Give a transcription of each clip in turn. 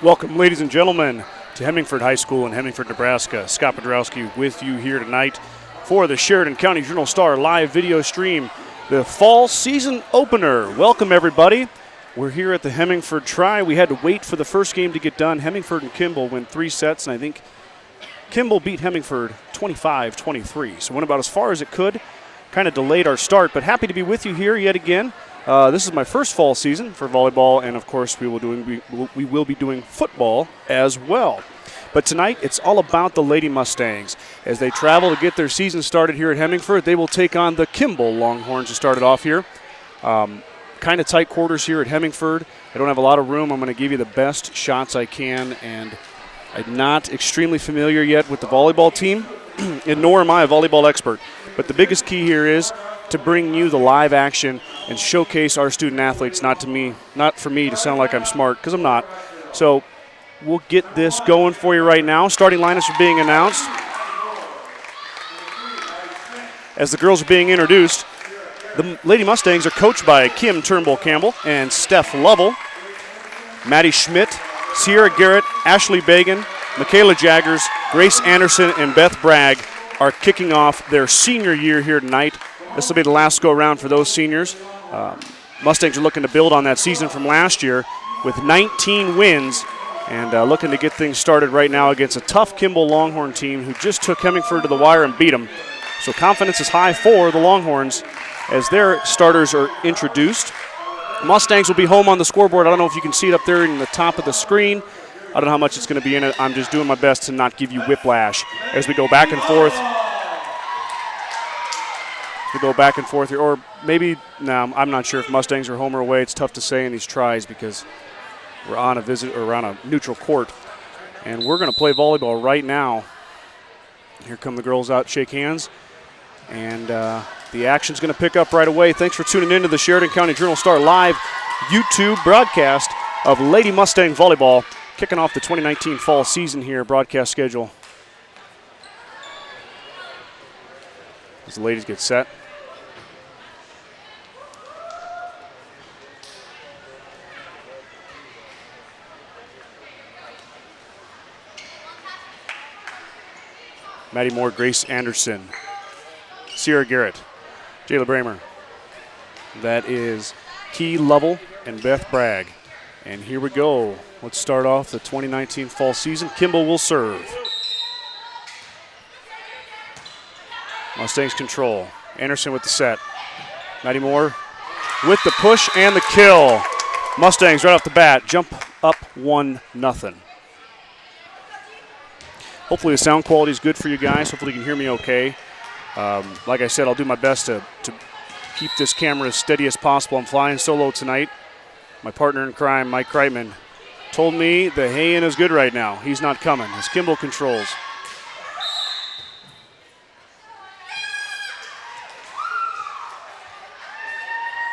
Welcome, ladies and gentlemen, to Hemingford High School in Hemingford, Nebraska. Scott Podrowski with you here tonight for the Sheridan County Journal-Star live video stream, the fall season opener. Welcome, everybody. We're here at the Hemingford Tri. We had to wait for the first game to get done. Hemingford and Kimball win 3 sets, and I think Kimball beat Hemingford 25-23. So went about as far as it could. Kind of delayed our start, but happy to be with you here yet again. This is my first fall season for volleyball, and of course we will be doing football as well. But tonight it's all about the Lady Mustangs. As they travel to get their season started here at Hemingford, they will take on the Kimball Longhorns to start it off here. Kind of tight quarters here at Hemingford. I don't have a lot of room. I'm going to give you the best shots I can, and I'm not extremely familiar yet with the volleyball team, and nor am I a volleyball expert. But the biggest key here is to bring you the live action and showcase our student athletes, not for me to sound like I'm smart, because I'm not. So we'll get this going for you right now. Starting lineups are being announced. As the girls are being introduced, the Lady Mustangs are coached by Kim Turnbull-Campbell and Steph Lovell. Maddie Schmidt, Sierra Garrett, Ashley Bagan, Michaela Jaggers, Grace Anderson, and Beth Bragg are kicking off their senior year here tonight. This will be the last go-around for those seniors. Mustangs are looking to build on that season from last year with 19 wins and looking to get things started right now against a tough Kimball Longhorn team who just took Hemingford to the wire and beat them. So confidence is high for the Longhorns as their starters are introduced. Mustangs will be home on the scoreboard. I don't know if you can see it up there in the top of the screen. I don't know how much it's going to be in it. I'm just doing my best to not give you whiplash as we go back and forth. Here, or maybe, no, I'm not sure if Mustangs are home or away. It's tough to say in these tries because we're on a neutral court. And we're going to play volleyball right now. Here come the girls out, shake hands. And the action's going to pick up right away. Thanks for tuning in to the Sheridan County Journal-Star live YouTube broadcast of Lady Mustang Volleyball, kicking off the 2019 fall season here, broadcast schedule. As the ladies get set. Maddie Moore, Grace Anderson, Sierra Garrett, Jayla Bramer. That is Key Lovell and Beth Bragg. And here we go. Let's start off the 2019 fall season. Kimball will serve. Mustangs control. Anderson with the set. Maddie Moore with the push and the kill. Mustangs right off the bat jump up 1-0. Hopefully the sound quality is good for you guys. Hopefully you can hear me okay. Like I said, I'll do my best to keep this camera as steady as possible. I'm flying solo tonight. My partner in crime, Mike Kreitman, told me the hay-in is good right now. He's not coming as Kimball controls.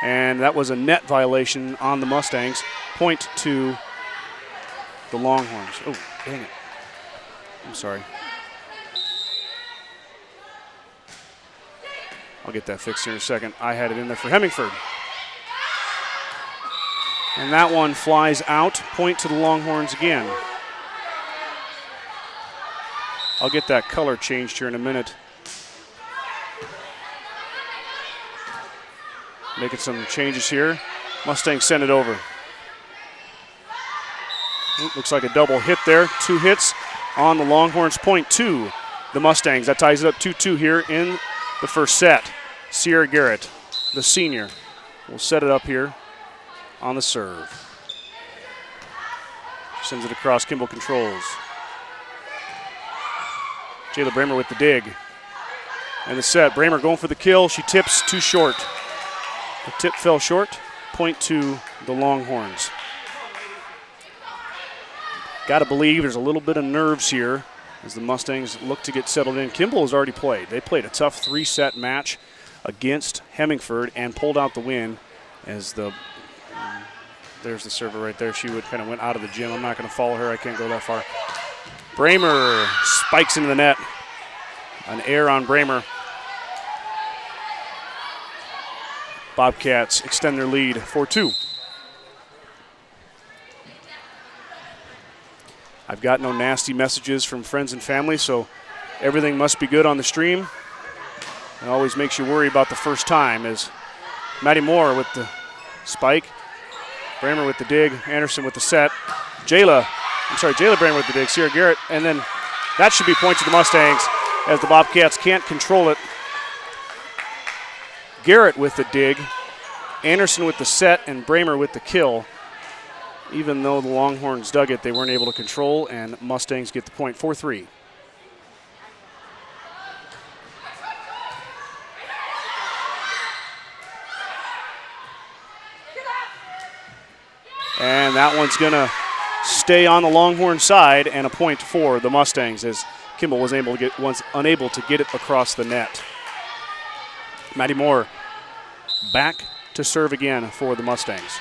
And that was a net violation on the Mustangs. Point to the Longhorns. Oh, dang it. I'm sorry. I'll get that fixed here in a second. I had it in there for Hemingford. And that one flies out. Point to the Longhorns again. I'll get that color changed here in a minute. Making some changes here. Mustangs send it over. Ooh, looks like a double hit there. 2 hits on the Longhorns. Point to the Mustangs. That ties it up 2-2 here in the first set. Sierra Garrett, the senior, will set it up here on the serve. Sends it across. Kimball controls. Jayla Bramer with the dig. And the set. Bramer going for the kill. She tips too short. The tip fell short. Point to the Longhorns. Got to believe there's a little bit of nerves here as the Mustangs look to get settled in. Kimball has already played. They played a tough 3-set match against Hemingford and pulled out the win as there's the server right there. She kind of went out of the gym. I'm not going to follow her. I can't go that far. Bramer spikes into the net. An error on Bramer. Bobcats extend their lead 4-2. I've got no nasty messages from friends and family, so everything must be good on the stream. It always makes you worry about the first time as Maddie Moore with the spike. Bramer with the dig. Anderson with the set. Jayla Bramer with the dig. Sierra Garrett. And then that should be point to the Mustangs as the Bobcats can't control it. Garrett with the dig. Anderson with the set and Bramer with the kill. Even though the Longhorns dug it, they weren't able to control, and Mustangs get the point, 4-3. And that one's going to stay on the Longhorn side, and a point for the Mustangs as Kimball was unable to get it across the net. Maddie Moore back to serve again for the Mustangs.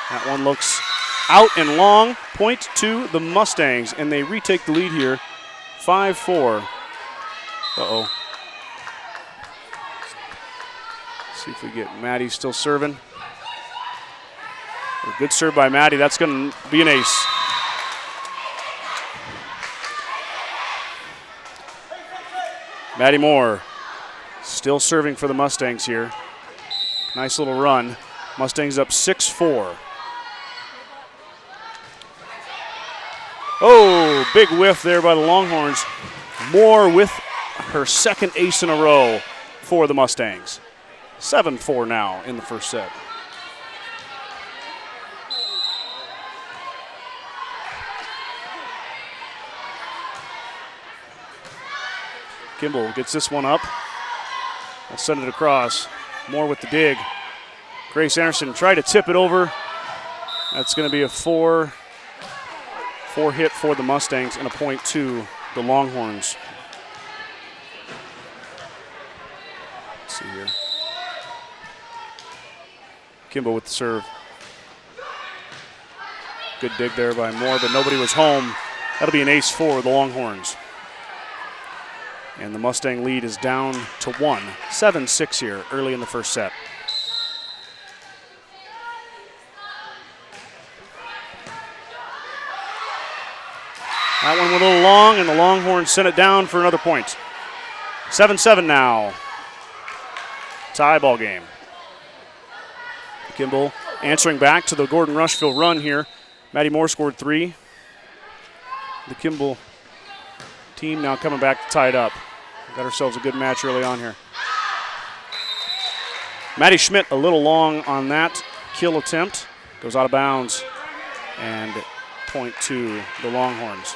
That one looks out and long. Point to the Mustangs, and they retake the lead here, 5-4. Uh-oh. See if we get Maddie still serving. A good serve by Maddie. That's going to be an ace. Maddie Moore still serving for the Mustangs here. Nice little run. Mustangs up 6-4. Oh, big whiff there by the Longhorns. Moore with her second ace in a row for the Mustangs. 7-4 now in the first set. Kimball gets this one up. I'll send it across. Moore with the dig. Grace Anderson tried to tip it over. That's going to be a four hit for the Mustangs and a point to the Longhorns. Let's see here. Kimball with the serve. Good dig there by Moore, but nobody was home. That'll be an ace for the Longhorns. And the Mustang lead is down to 1. 7-6 here early in the first set. That one went a little long, and the Longhorns sent it down for another point. 7-7 now. Tie ball game. Kimball answering back to the Gordon-Rushville run here. Maddie Moore scored 3. The Kimball team now coming back to tie it up. Got ourselves a good match early on here. Maddie Schmidt a little long on that kill attempt. Goes out of bounds. And point to the Longhorns.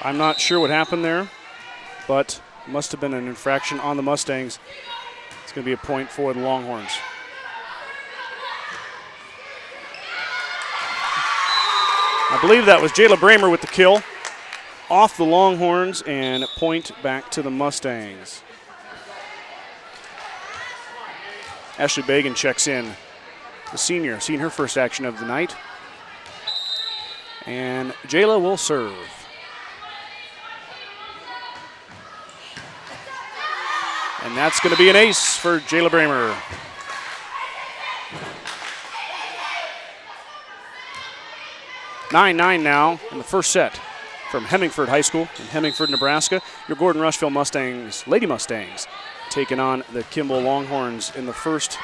I'm not sure what happened there, but it must have been an infraction on the Mustangs. It's going to be a point for the Longhorns. I believe that was Jayla Bramer with the kill off the Longhorns, and point back to the Mustangs. Ashley Bagan checks in, the senior, seeing her first action of the night. And Jayla will serve. And that's going to be an ace for Jayla Bramer. (9-9) now in the first set from Hemingford High School in Hemingford, Nebraska. Your Gordon-Rushville Mustangs, Lady Mustangs, taking on the Kimball Longhorns in the first.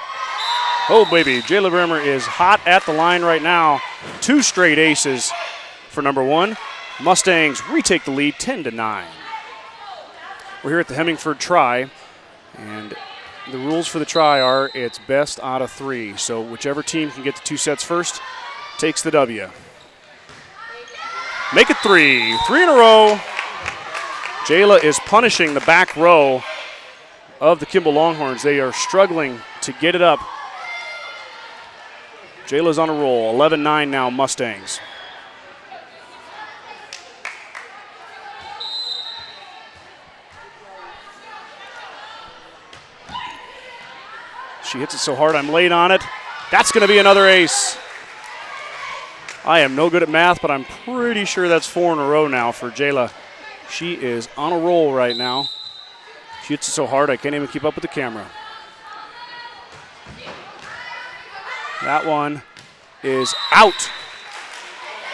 Oh, baby, Jayla Bramer is hot at the line right now. 2 straight aces for number 1. Mustangs retake the lead 10-9. We're here at the Hemingford try. And the rules for the try are it's best out of 3. So whichever team can get the 2 sets first takes the W. Make it 3. 3 in a row. Jayla is punishing the back row of the Kimball Longhorns. They are struggling to get it up. Jayla's on a roll. 11-9 now, Mustangs. She hits it so hard I'm late on it. That's going to be another ace. I am no good at math, but I'm pretty sure that's 4 in a row now for Jayla. She is on a roll right now. She hits it so hard I can't even keep up with the camera. That one is out.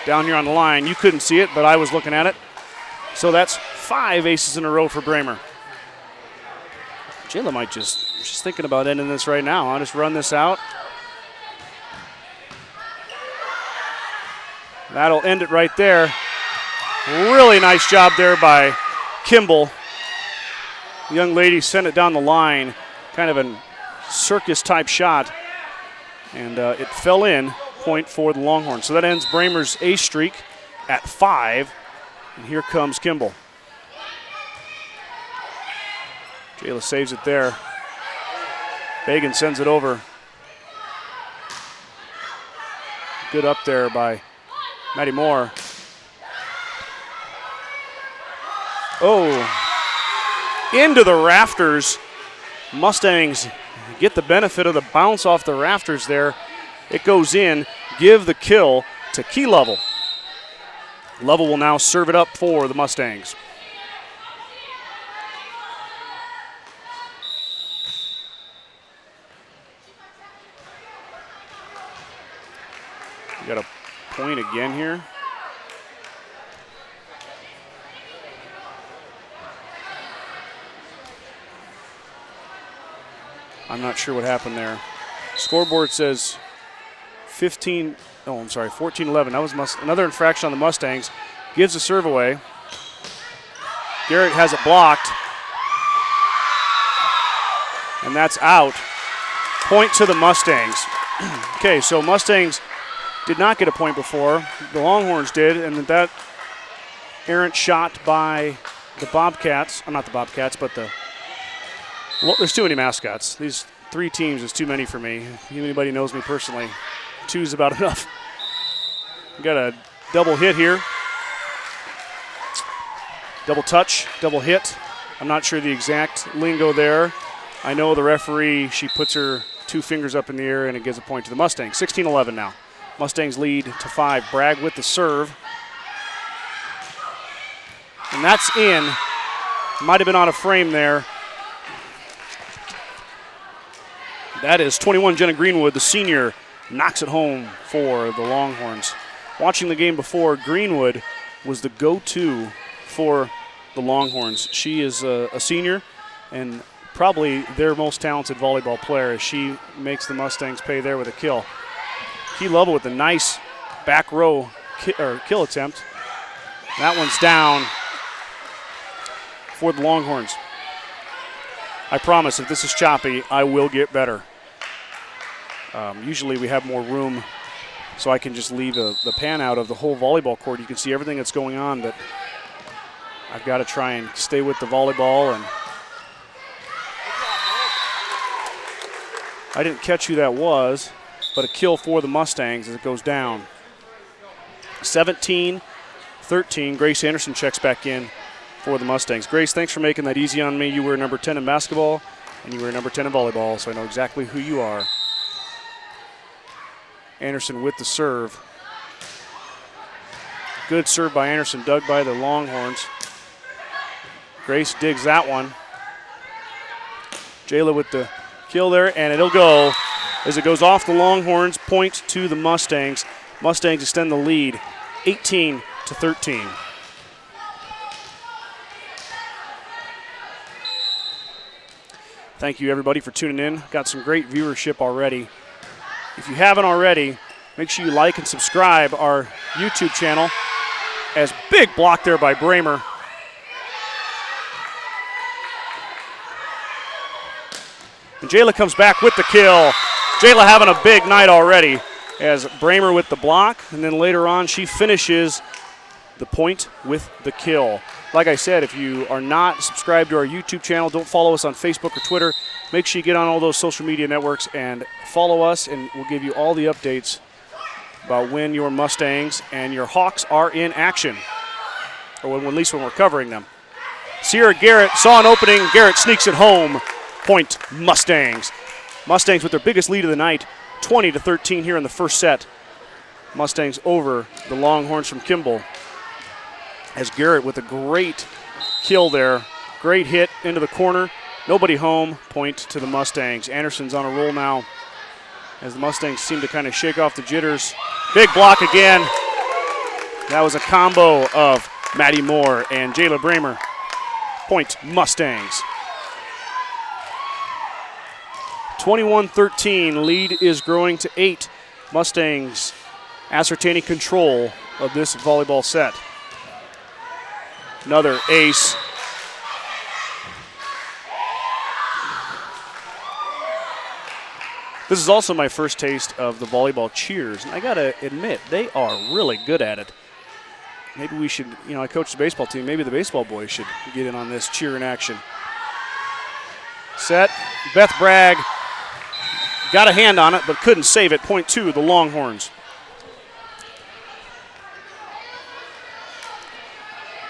Down here on the line. You couldn't see it, but I was looking at it. So that's 5 aces in a row for Bramer. Jayla might she's thinking about ending this right now. I'll just run this out. That'll end it right there. Really nice job there by Kimball. The young lady sent it down the line, kind of a circus-type shot, and it fell in, point for the Longhorns. So that ends Bramer's ace streak at 5, and here comes Kimball. Jayla saves it there. Bagan sends it over. Good up there by Maddie Moore. Oh, into the rafters. Mustangs get the benefit of the bounce off the rafters there. It goes in. Give the kill to Key Lovell. Lovell will now serve it up for the Mustangs. We got a point again here. I'm not sure what happened there. Scoreboard says 14-11. That was another infraction on the Mustangs. Gives the serve away. Garrett has it blocked. And that's out. Point to the Mustangs. Okay, so Mustangs did not get a point before. The Longhorns did, and that errant shot by the Bobcats, not the Bobcats, but there's too many mascots. These 3 teams is too many for me. If anybody knows me personally, 2 is about enough. We got a double hit here. Double touch, double hit. I'm not sure the exact lingo there. I know the referee, she puts her 2 fingers up in the air and it gives a point to the Mustangs. 16-11 now. Mustangs lead to 5. Bragg with the serve. And that's in. Might have been on a frame there. That is 21, Jenna Greenwood, the senior, knocks it home for the Longhorns. Watching the game before, Greenwood was the go-to for the Longhorns. She is a senior and probably their most talented volleyball player as she makes the Mustangs pay there with a kill. Key Lovell with a nice back row kill attempt. That one's down for the Longhorns. I promise if this is choppy, I will get better. Usually we have more room so I can just leave the pan out of the whole volleyball court. You can see everything that's going on, but I've got to try and stay with the volleyball. And I didn't catch who that was, but a kill for the Mustangs as it goes down. 17-13, Grace Anderson checks back in for the Mustangs. Grace, thanks for making that easy on me. You were number 10 in basketball, and you were number 10 in volleyball, so I know exactly who you are. Anderson with the serve. Good serve by Anderson, dug by the Longhorns. Grace digs that one. Jayla with the kill there, and it'll go as it goes off the Longhorns, point to the Mustangs. Mustangs extend the lead, 18-13. Thank you, everybody, for tuning in. Got some great viewership already. If you haven't already, make sure you like and subscribe our YouTube channel. As big block there by Bramer. And Jayla comes back with the kill. Jayla having a big night already as Bramer with the block, and then later on she finishes the point with the kill. Like I said, if you are not subscribed to our YouTube channel, don't follow us on Facebook or Twitter, make sure you get on all those social media networks and follow us, and we'll give you all the updates about when your Mustangs and your Hawks are in action, or at least when we're covering them. Sierra Garrett saw an opening. Garrett sneaks it home. Point Mustangs. Mustangs with their biggest lead of the night, 20-13 here in the first set. Mustangs over the Longhorns from Kimball. As Garrett with a great kill there. Great hit into the corner. Nobody home. Point to the Mustangs. Anderson's on a roll now as the Mustangs seem to kind of shake off the jitters. Big block again. That was a combo of Maddie Moore and Jayla Bramer. Point Mustangs. 21-13. Lead is growing to 8. Mustangs ascertaining control of this volleyball set. Another ace. This is also my first taste of the volleyball cheers, and I gotta admit, they are really good at it. Maybe we should, I coach the baseball team, maybe the baseball boys should get in on this cheer in action. Set, Beth Bragg got a hand on it, but couldn't save it. Point two, the Longhorns.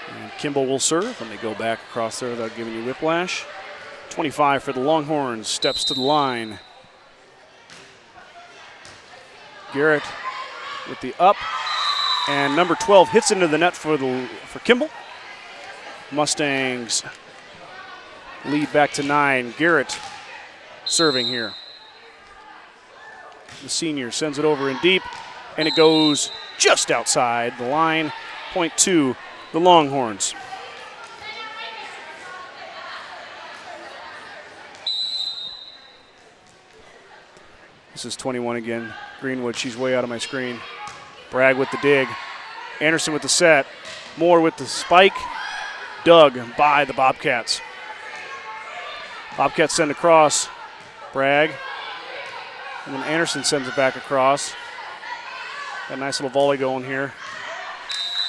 And Kimball will serve, and they go back across there without giving you whiplash. 25 for the Longhorns, steps to the line. Garrett with the up, and number 12 hits into the net for Kimball. Mustangs lead back to 9. Garrett serving here. The senior sends it over in deep, and it goes just outside the line. Point two, the Longhorns. This is 21 again. Greenwood, she's way out of my screen. Bragg with the dig. Anderson with the set. Moore with the spike. Dug by the Bobcats. Bobcats send across. Bragg. And then Anderson sends it back across. Got a nice little volley going here.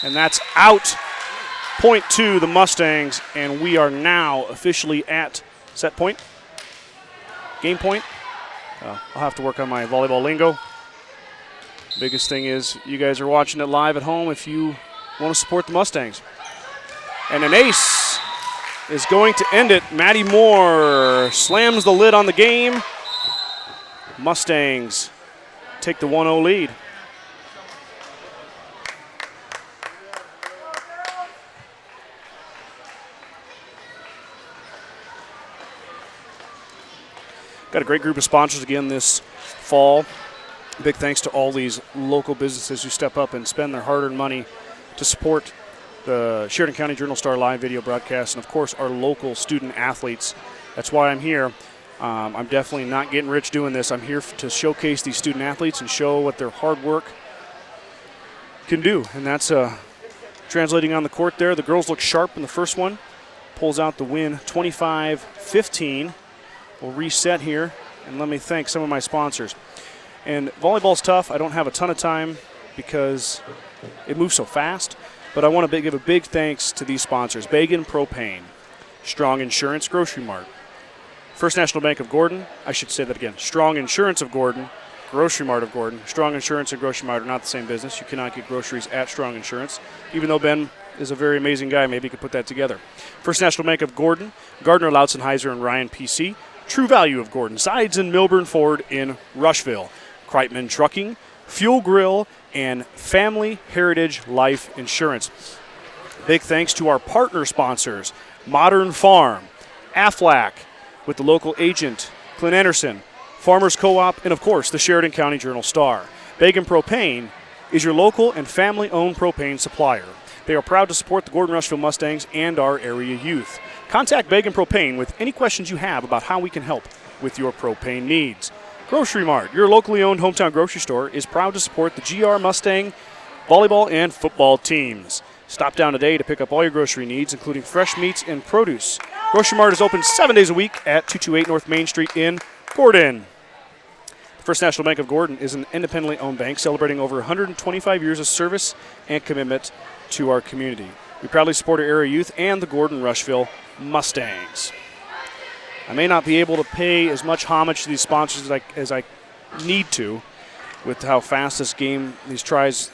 And that's out. Point two, the Mustangs. And we are now officially at set point. Game point. I'll have to work on my volleyball lingo. Biggest thing is you guys are watching it live at home if you want to support the Mustangs. And an ace is going to end it. Maddie Moore slams the lid on the game. Mustangs take the 1-0 lead. Got a great group of sponsors again this fall. Big thanks to all these local businesses who step up and spend their hard-earned money to support the Sheridan County Journal-Star live video broadcast, and of course our local student athletes. That's why I'm here. I'm definitely not getting rich doing this. I'm here to showcase these student athletes and show what their hard work can do, and that's translating on the court there. The girls look sharp in the first one. Pulls out the win 25-15. We'll reset here, and let me thank some of my sponsors. And volleyball's tough. I don't have a ton of time because it moves so fast, but I want to give a big thanks to these sponsors. Bagan Propane, Strong Insurance Grocery Mart, First National Bank of Gordon. I should say that again. Strong Insurance of Gordon, Grocery Mart of Gordon. Strong Insurance and Grocery Mart are not the same business. You cannot get groceries at Strong Insurance. Even though Ben is a very amazing guy, maybe he could put that together. First National Bank of Gordon, Gardner, Lautzenheiser, and Ryan PC. True Value of Gordon, Sides in Milburn Ford in Rushville. Kreitman Trucking, Fuel Grill, and Family Heritage Life Insurance. Big thanks to our partner sponsors, Modern Farm, Aflac, with the local agent, Clint Anderson, Farmers Co-op, and of course, the Sheridan County Journal-Star. Bagan Propane is your local and family-owned propane supplier. They are proud to support the Gordon-Rushville Mustangs and our area youth. Contact Bagan Propane with any questions you have about how we can help with your propane needs. Grocery Mart, your locally owned hometown grocery store, is proud to support the GR Mustang volleyball and football teams. Stop down today to pick up all your grocery needs, including fresh meats and produce. Grocery Mart is open 7 days a week at 228 North Main Street in Gordon. First National Bank of Gordon is an independently owned bank celebrating over 125 years of service and commitment to our community. We proudly support our area youth and the Gordon-Rushville Mustangs. I may not be able to pay as much homage to these sponsors as I need to with how fast this game, these tries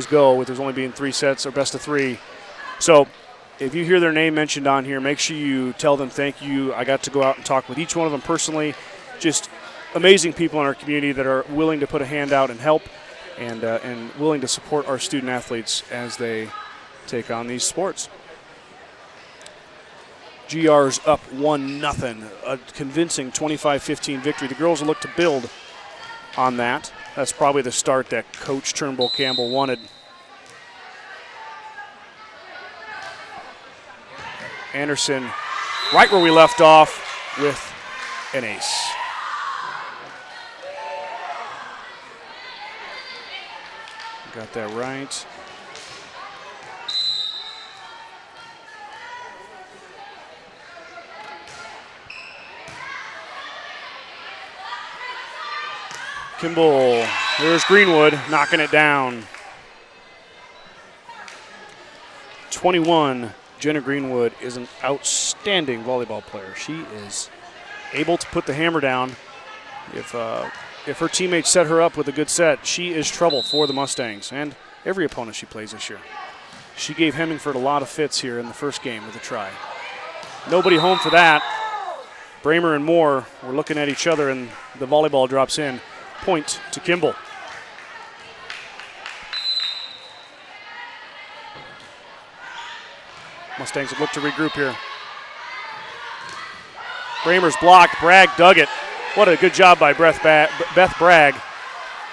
go, with there's only being 3 sets or best of 3. So if you hear their name mentioned on here, make sure you tell them thank you. I got to go out and talk with each one of them personally. Just amazing people in our community that are willing to put a hand out and help and willing to support our student athletes as they take on these sports. GR's up 1-0, a convincing 25-15 victory. The girls will look to build on that. That's probably the start that Coach Turnbull Campbell wanted. Anderson right where we left off with an ace. Got that right. Kimball, there's Greenwood knocking it down. 21, Jenna Greenwood is an outstanding volleyball player. She is able to put the hammer down. If her teammates set her up with a good set, she is trouble for the Mustangs and every opponent she plays this year. She gave Hemingford a lot of fits here in the first game with a try. Nobody home for that. Bramer and Moore were looking at each other, and the volleyball drops in. Point to Kimball. Mustangs look to regroup here. Bramer's blocked. Bragg dug it. What a good job by Beth Bragg,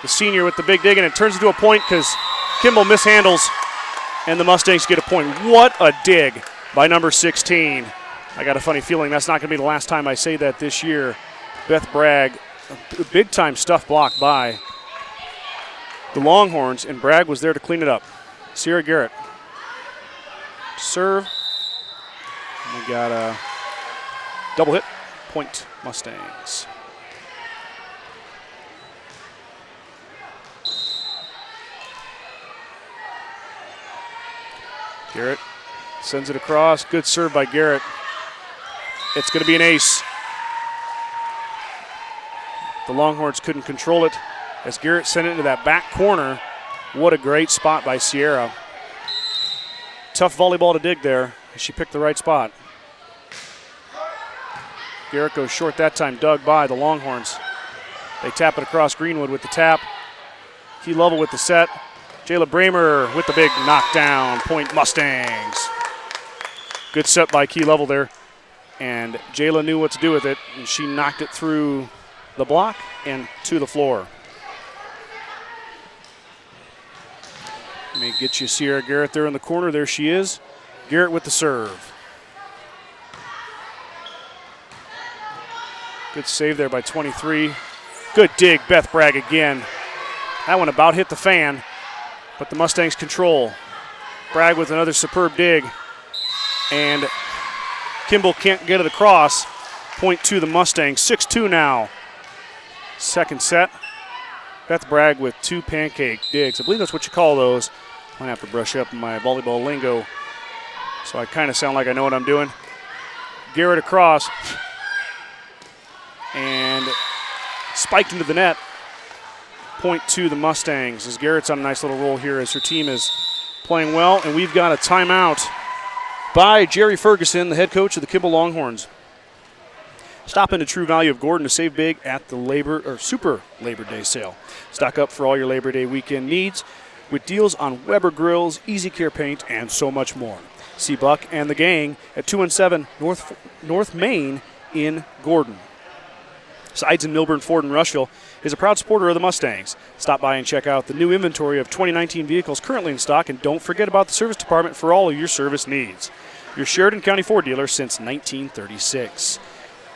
the senior with the big dig, and it turns into a point because Kimball mishandles, and the Mustangs get a point. What a dig by number 16. I got a funny feeling that's not going to be the last time I say that this year. Beth Bragg, big-time stuff blocked by the Longhorns, and Bragg was there to clean it up. Sierra Garrett. Serve. We got a double hit. Point Mustangs. Garrett sends it across. Good serve by Garrett. It's going to be an ace. The Longhorns couldn't control it as Garrett sent it into that back corner. What a great spot by Sierra. Tough volleyball to dig there. She picked the right spot. Garrett goes short that time, dug by the Longhorns. They tap it across Greenwood with the tap. Key Level with the set. Jayla Bramer with the big knockdown. Point Mustangs. Good set by Key Level there. And Jayla knew what to do with it, and she knocked it through the block and to the floor. Let me get you Sierra Garrett there in the corner. There she is. Garrett with the serve. Good save there by 23. Good dig, Beth Bragg again. That one about hit the fan, but the Mustangs control. Bragg with another superb dig, and Kimball can't get it across. Point to the Mustangs. 6-2 now. Second set. Beth Bragg with two pancake digs. I believe that's what you call those. I'm going to have to brush up my volleyball lingo so I kind of sound like I know what I'm doing. Garrett across. And spiked into the net. Point to the Mustangs as Garrett's on a nice little roll here as her team is playing well. And we've got a timeout by Jerry Ferguson, the head coach of the Kimball Longhorns. Stop into True Value of Gordon to save big at the Super Labor Day sale. Stock up for all your Labor Day weekend needs with deals on Weber grills, Easy Care paint, and so much more. See Buck and the gang at 217 North Main in Gordon. Sides in Milburn, Ford, and Rushville is a proud supporter of the Mustangs. Stop by and check out the new inventory of 2019 vehicles currently in stock, and don't forget about the service department for all of your service needs. Your Sheridan County Ford dealer since 1936.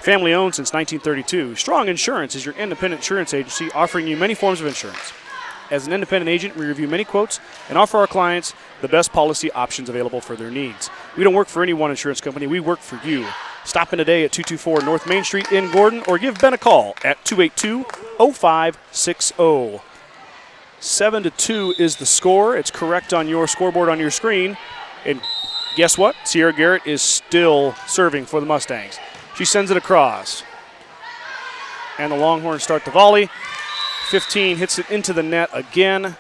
Family owned since 1932. Strong Insurance is your independent insurance agency offering you many forms of insurance. As an independent agent, we review many quotes and offer our clients the best policy options available for their needs. We don't work for any one insurance company. We work for you. Stop in today at 224 North Main Street in Gordon or give Ben a call at 282-0560. 7-2 is the score. It's correct on your scoreboard on your screen. And guess what? Sierra Garrett is still serving for the Mustangs. She sends it across. And the Longhorns start the volley. 15 hits it into the net again.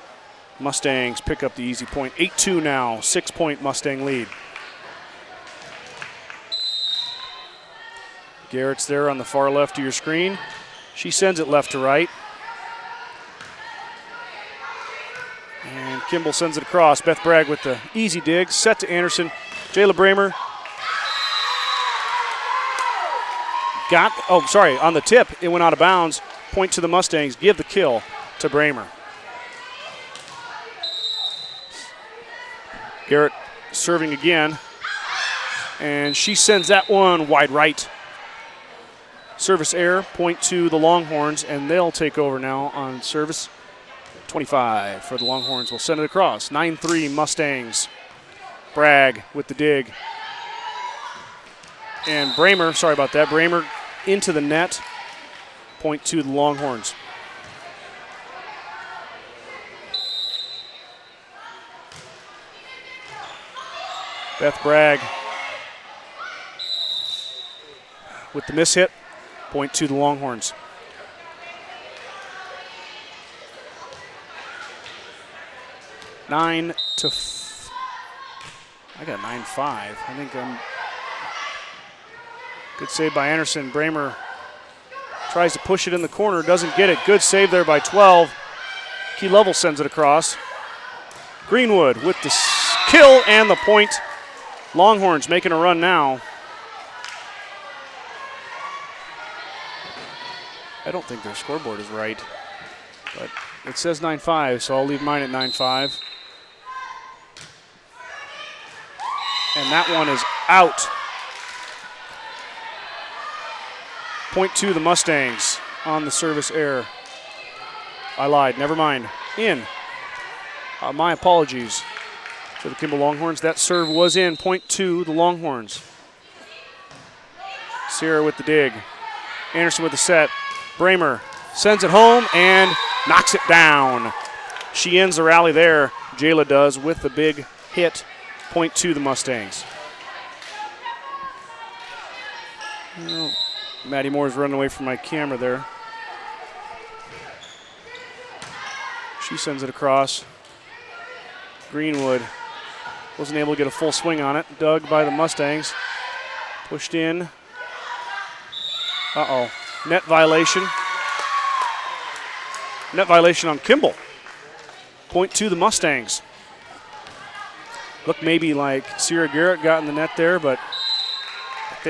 Mustangs pick up the easy point. 8-2 now. 6-point Mustang lead. Garrett's there on the far left of your screen. She sends it left to right. And Kimball sends it across. Beth Bragg with the easy dig. Set to Anderson. Jayla Bramer on the tip, it went out of bounds. Point to the Mustangs. Give the kill to Bramer. Garrett serving again. And she sends that one wide right. Service error, point to the Longhorns, and they'll take over now on service. 25 for the Longhorns. Will send it across. 9-3 Mustangs. Bragg with the dig. And Bramer, sorry about that, Bramer into the net. Point to the Longhorns. Beth Bragg with the miss hit. Point to the Longhorns. I got 9-5. I think good save by Anderson. Bramer tries to push it in the corner, doesn't get it. Good save there by 12. Key Level sends it across. Greenwood with the kill and the point. Longhorns making a run now. I don't think their scoreboard is right, but it says 9-5, so I'll leave mine at 9-5. And that one is out. Point to the Mustangs on the service error. I lied, never mind. In. My apologies to the Kimball Longhorns. That serve was in. Point to the Longhorns. Sierra with the dig. Anderson with the set. Bramer sends it home and knocks it down. She ends the rally there. Jayla does with the big hit. Point to the Mustangs. Well, Maddie Moore's running away from my camera there. She sends it across. Greenwood wasn't able to get a full swing on it. Dug by the Mustangs. Pushed in. Uh-oh. Net violation. Net violation on Kimball. Point to the Mustangs. Looked maybe like Sierra Garrett got in the net there, but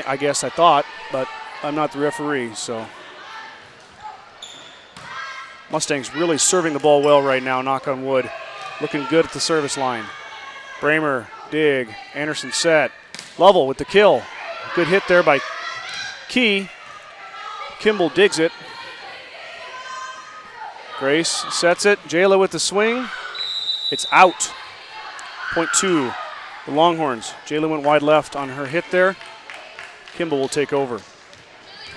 I guess I thought, but I'm not the referee, so. Mustangs really serving the ball well right now, knock on wood. Looking good at the service line. Bramer, dig, Anderson set. Lovell with the kill. Good hit there by Key. Kimball digs it. Grace sets it. Jayla with the swing. It's out. Point to the Longhorns. Jayla went wide left on her hit there. Kimball will take over.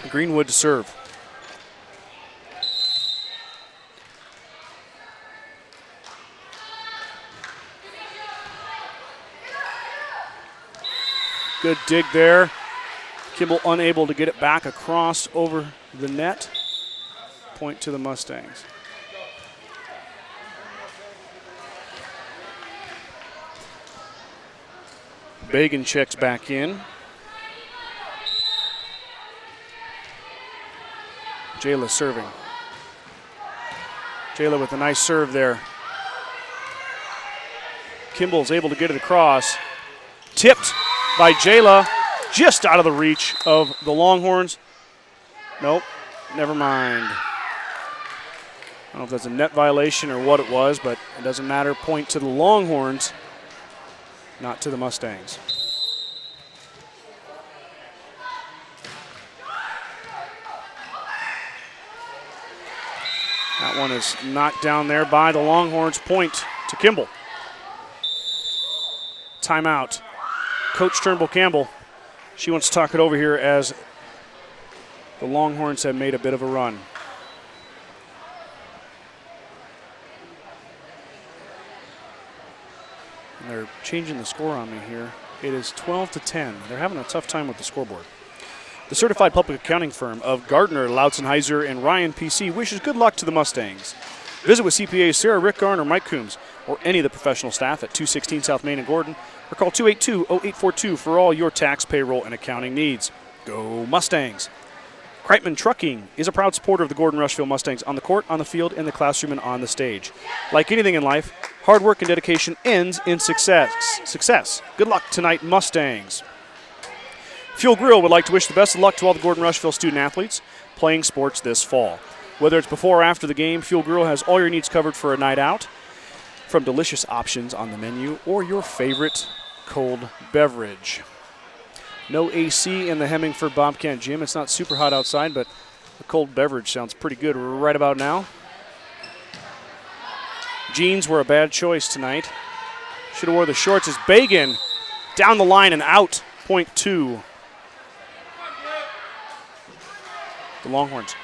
Greenwood to serve. Good dig there. Kimball unable to get it back across over the net. Point to the Mustangs. Bagan checks back in. Jayla serving. Jayla with a nice serve there. Kimball's able to get it across. Tipped by Jayla, just out of the reach of the Longhorns. Nope, never mind. I don't know if that's a net violation or what it was, but it doesn't matter. Point to the Longhorns, not to the Mustangs. That one is knocked down there by the Longhorns. Point to Kimball. Timeout. Coach Turnbull Campbell, she wants to talk it over here as the Longhorns have made a bit of a run. And they're changing the score on me here. It is 12-10. They're having a tough time with the scoreboard. The certified public accounting firm of Gardner, Lautzenheiser, and Ryan PC wishes good luck to the Mustangs. Visit with CPAs Sarah Rickgarn or Mike Coombs or any of the professional staff at 216 South Main in Gordon, or call 282-0842 for all your tax, payroll, and accounting needs. Go Mustangs. Kreitman Trucking is a proud supporter of the Gordon-Rushville Mustangs on the court, on the field, in the classroom, and on the stage. Like anything in life, hard work and dedication ends in success. Good luck tonight, Mustangs. Fuel Grill would like to wish the best of luck to all the Gordon-Rushville student-athletes playing sports this fall. Whether it's before or after the game, Fuel Grill has all your needs covered for a night out, from delicious options on the menu or your favorite cold beverage. No AC in the Hemingford Bobcat gym. It's not super hot outside, but the cold beverage sounds pretty good right about now. Jeans were a bad choice tonight. Should have wore the shorts as Bagan down the line and out. Point 2. The Longhorns.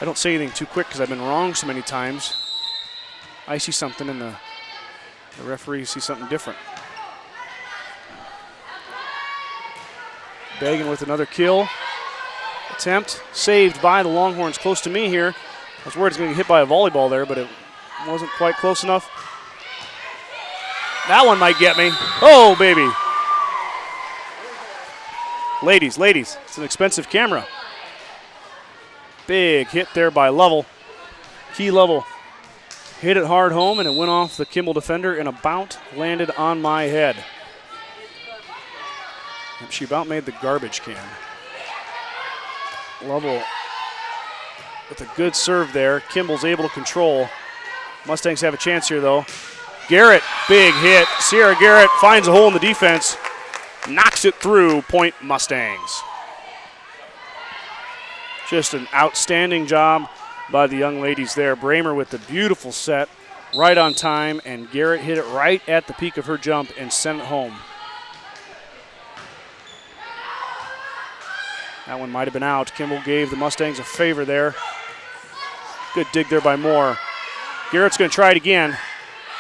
I don't say anything too quick because I've been wrong so many times. I see something and the referee sees something different. Bagan with another kill attempt. Saved by the Longhorns close to me here. I was worried it was going to get hit by a volleyball there, but it wasn't quite close enough. That one might get me. Oh, baby. Ladies, it's an expensive camera. Big hit there by Lovell. Key Lovell hit it hard home, and it went off the Kimball defender and about landed on my head. She about made the garbage can. Lovell with a good serve there. Kimball's able to control. Mustangs have a chance here, though. Garrett, big hit. Sierra Garrett finds a hole in the defense. Knocks it through. Point Mustangs. Just an outstanding job by the young ladies there. Bramer with the beautiful set. Right on time, and Garrett hit it right at the peak of her jump and sent it home. That one might have been out. Kimball gave the Mustangs a favor there. Good dig there by Moore. Garrett's going to try it again,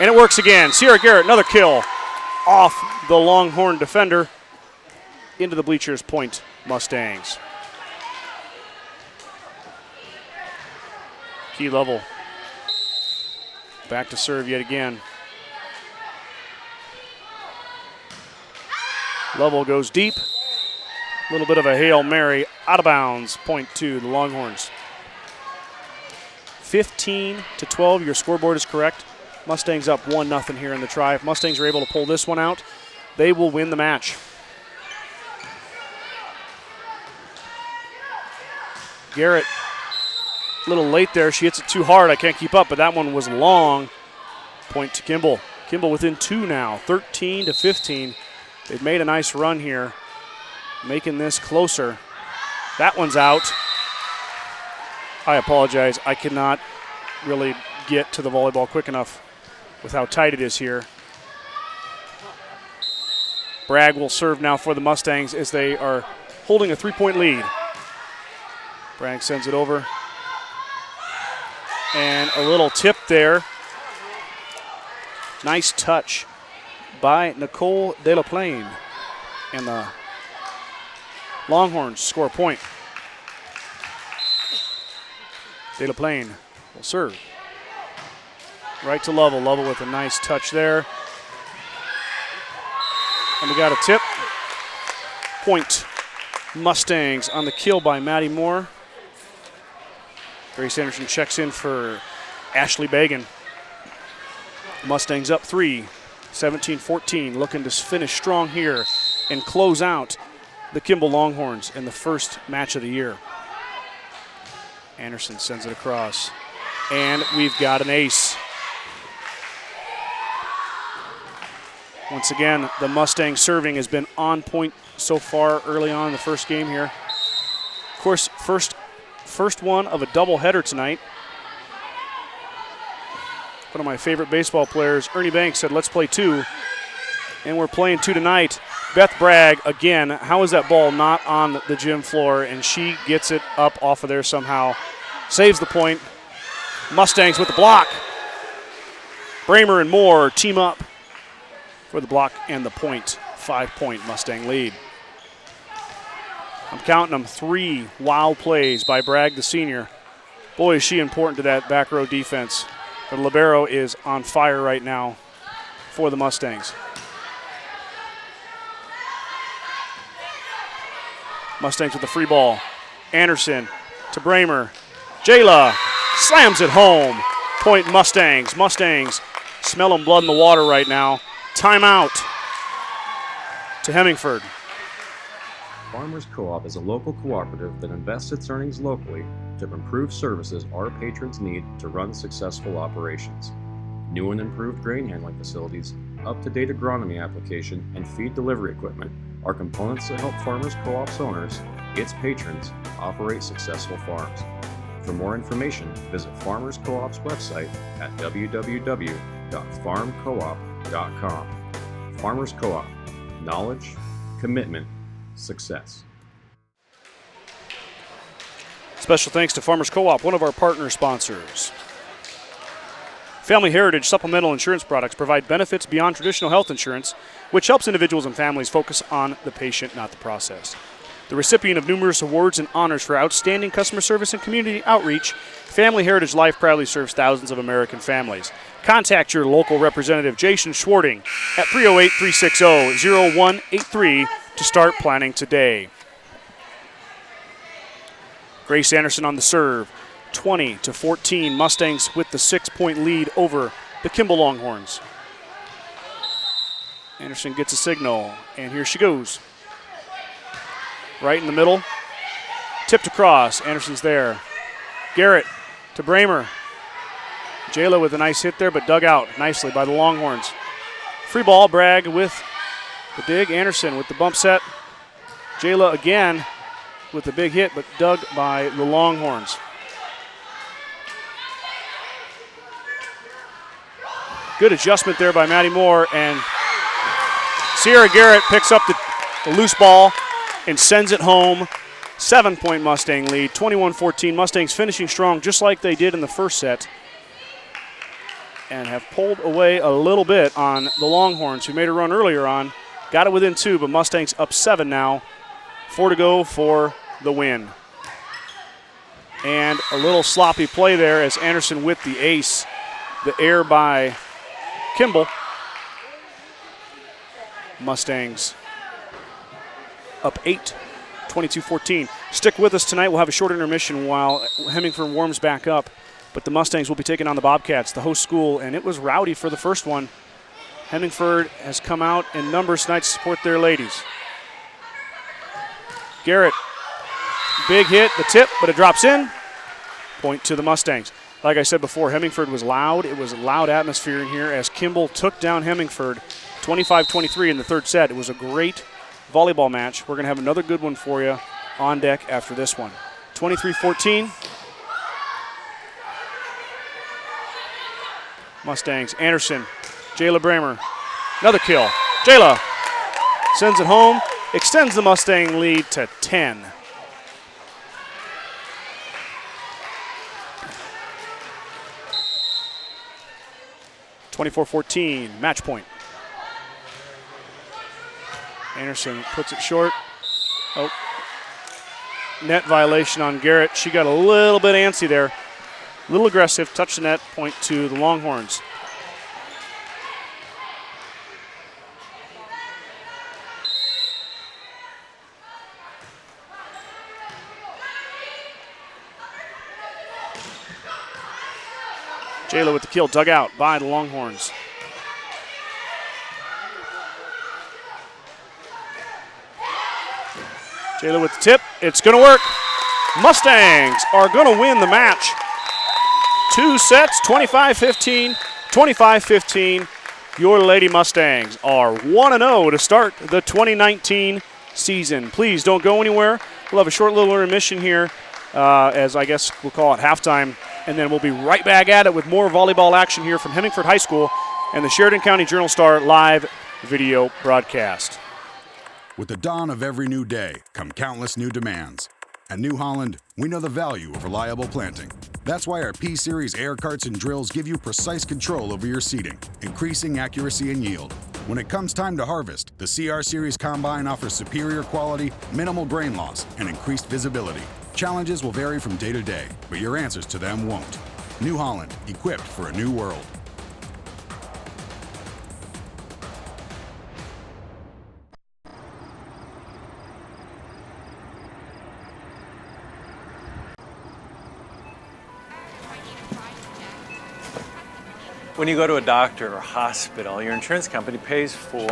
and it works again. Sierra Garrett, another kill off the Longhorn defender. Into the bleachers, point Mustangs. Key Lovell. Back to serve yet again. Lovell goes deep. A little bit of a Hail Mary, out of bounds, point 2, the Longhorns. 15-12, your scoreboard is correct. Mustangs up 1-0 here in the try. If Mustangs are able to pull this one out, they will win the match. Garrett, a little late there. She hits it too hard. I can't keep up, but that one was long. Point to Kimball. Kimball within 2 now, 13-15. They've made a nice run here, making this closer. That one's out. I apologize. I cannot really get to the volleyball quick enough with how tight it is here. Bragg will serve now for the Mustangs as they are holding a 3-point lead. Bragg sends it over. And a little tip there. Nice touch by Nicole De La Plaine. And the Longhorns score a point. De La Plaine will serve. Right to Lovell. Lovell with a nice touch there. And we got a tip. Point Mustangs on the kill by Maddie Moore. Grace Anderson checks in for Ashley Bagan. Mustangs up 3, 17-14, looking to finish strong here and close out the Kimball Longhorns in the first match of the year. Anderson sends it across, and we've got an ace. Once again, the Mustang serving has been on point so far early on in the first game here. Of course, first one of a doubleheader tonight. One of my favorite baseball players, Ernie Banks, said, let's play 2. And we're playing 2 tonight. Beth Bragg, again, how is that ball not on the gym floor? And she gets it up off of there somehow. Saves the point. Mustangs with the block. Bramer and Moore team up for the block and the point. 5-point Mustang lead. I'm counting them 3 wild plays by Bragg, the senior. Boy, is she important to that back row defense. The libero is on fire right now for the Mustangs. Mustangs with the free ball. Anderson to Bramer. Jayla slams it home. Point Mustangs. Mustangs smelling blood in the water right now. Timeout to Hemingford. Farmers Co-op is a local cooperative that invests its earnings locally to improve services our patrons need to run successful operations. New and improved grain handling facilities, up-to-date agronomy application, and feed delivery equipment are components that help Farmers Co-op's owners, its patrons, operate successful farms. For more information, visit Farmers Co-op's website at www.farmcoop.com. Farmers Co-op. Knowledge, commitment, success. Special thanks to Farmers Co-op, one of our partner sponsors. Family Heritage supplemental insurance products provide benefits beyond traditional health insurance, which helps individuals and families focus on the patient, not the process. The recipient of numerous awards and honors for outstanding customer service and community outreach, Family Heritage Life proudly serves thousands of American families. Contact your local representative, Jason Schwarting, at 308-360-0183 to start planning today. Grace Anderson on the serve. 20-14, Mustangs with the 6-point lead over the Kimball Longhorns. Anderson gets a signal, and here she goes. Right in the middle, tipped across, Anderson's there. Garrett to Bramer. Jayla with a nice hit there, but dug out nicely by the Longhorns. Free ball, Bragg with the dig, Anderson with the bump set. Jayla again with the big hit, but dug by the Longhorns. Good adjustment there by Maddie Moore, and Sierra Garrett picks up the loose ball and sends it home. 7-point Mustang lead, 21-14. Mustangs finishing strong just like they did in the first set and have pulled away a little bit on the Longhorns, who made a run earlier on. Got it within 2, but Mustangs up 7 now. 4 to go for the win. And a little sloppy play there as Anderson with the ace. The air by Kimball. Mustangs up 8, 22-14. Stick with us tonight. We'll have a short intermission while Hemingford warms back up. But the Mustangs will be taking on the Bobcats, the host school, and it was rowdy for the first one. Hemingford has come out in numbers tonight to support their ladies. Garrett, big hit, the tip, but it drops in. Point to the Mustangs. Like I said before, Hemingford was loud. It was a loud atmosphere in here as Kimball took down Hemingford 25-23 in the third set. It was a great volleyball match. We're going to have another good one for you on deck after this one. 23-14. Mustangs, Anderson, Jayla Bramer. Another kill. Jayla sends it home, extends the Mustang lead to 10. (24-14), match point. Anderson puts it short. Oh, net violation on Garrett. She got a little bit antsy there. A little aggressive, touch the net, point to the Longhorns. Jayla with the kill, dug out by the Longhorns. Jayla with the tip, it's gonna work. Mustangs are gonna win the match. 2 sets, 25-15, 25-15. Your Lady Mustangs are 1-0 to start the 2019 season. Please don't go anywhere. We'll have a short little intermission here, as I guess we'll call it halftime, and then we'll be right back at it with more volleyball action here from Hemingford High School and the Sheridan County Journal-Star live video broadcast. With the dawn of every new day come countless new demands. At New Holland, we know the value of reliable planting. That's why our P-Series air carts and drills give you precise control over your seeding, increasing accuracy and yield. When it comes time to harvest, the CR Series Combine offers superior quality, minimal grain loss, and increased visibility. Challenges will vary from day to day, but your answers to them won't. New Holland, equipped for a new world. When you go to a doctor or hospital, your insurance company pays for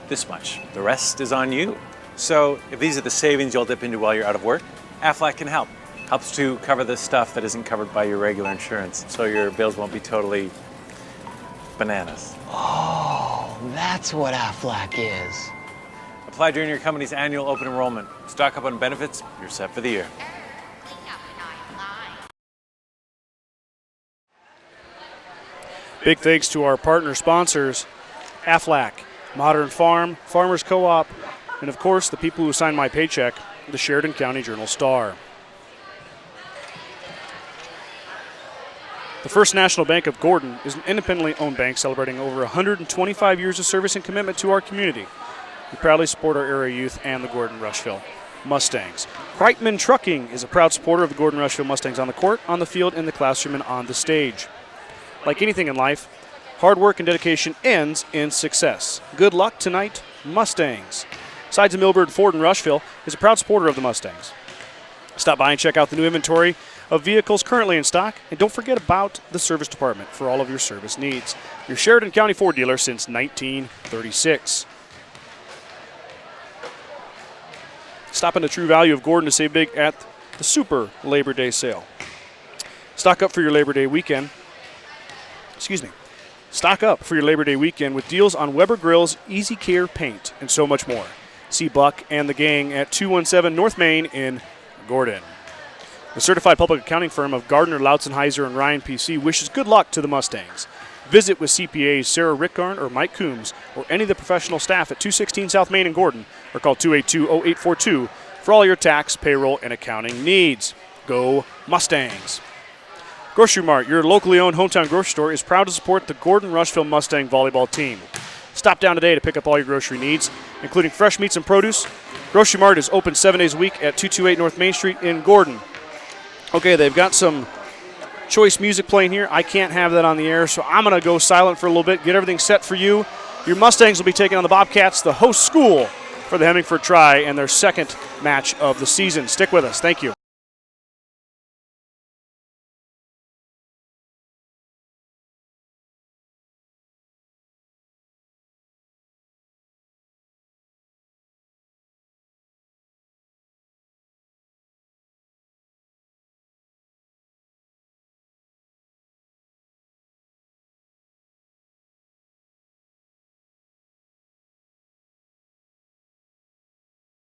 this much. The rest is on you. So if these are the savings you'll dip into while you're out of work, Aflac can help. Helps to cover the stuff that isn't covered by your regular insurance, so your bills won't be totally bananas. Oh, that's what Aflac is. Apply during your company's annual open enrollment. Stock up on benefits, you're set for the year. Big thanks to our partner sponsors, Aflac, Modern Farm, Farmers Co-op, and of course the people who signed my paycheck, the Sheridan County Journal-Star. The First National Bank of Gordon is an independently owned bank celebrating over 125 years of service and commitment to our community. We proudly support our area youth and the Gordon-Rushville Mustangs. Kreitman Trucking is a proud supporter of the Gordon-Rushville Mustangs on the court, on the field, in the classroom, and on the stage. Like anything in life, hard work and dedication ends in success. Good luck tonight, Mustangs. Sides of Millburn Ford in Rushville is a proud supporter of the Mustangs. Stop by and check out the new inventory of vehicles currently in stock, and don't forget about the service department for all of your service needs. Your Sheridan County Ford dealer since 1936. Stop in the True Value of Gordon to save big at the Super Labor Day sale. Stock up for your Labor Day weekend. Stock up for your Labor Day weekend with deals on Weber Grill's Easy Care Paint and so much more. See Buck and the gang at 217 North Main in Gordon. The certified public accounting firm of Gardner, Lautzenheiser, and Ryan PC wishes good luck to the Mustangs. Visit with CPAs Sarah Rickgarn or Mike Coombs or any of the professional staff at 216 South Main in Gordon, or call 282-0842 for all your tax, payroll, and accounting needs. Go Mustangs! Grocery Mart, your locally owned hometown grocery store, is proud to support the Gordon-Rushville Mustang volleyball team. Stop down today to pick up all your grocery needs, including fresh meats and produce. Grocery Mart is open 7 days a week at 228 North Main Street in Gordon. Okay, they've got some choice music playing here. I can't have that on the air, so I'm going to go silent for a little bit, get everything set for you. Your Mustangs will be taking on the Bobcats, the host school, for the Hemingford Tri and their second match of the season. Stick with us. Thank you.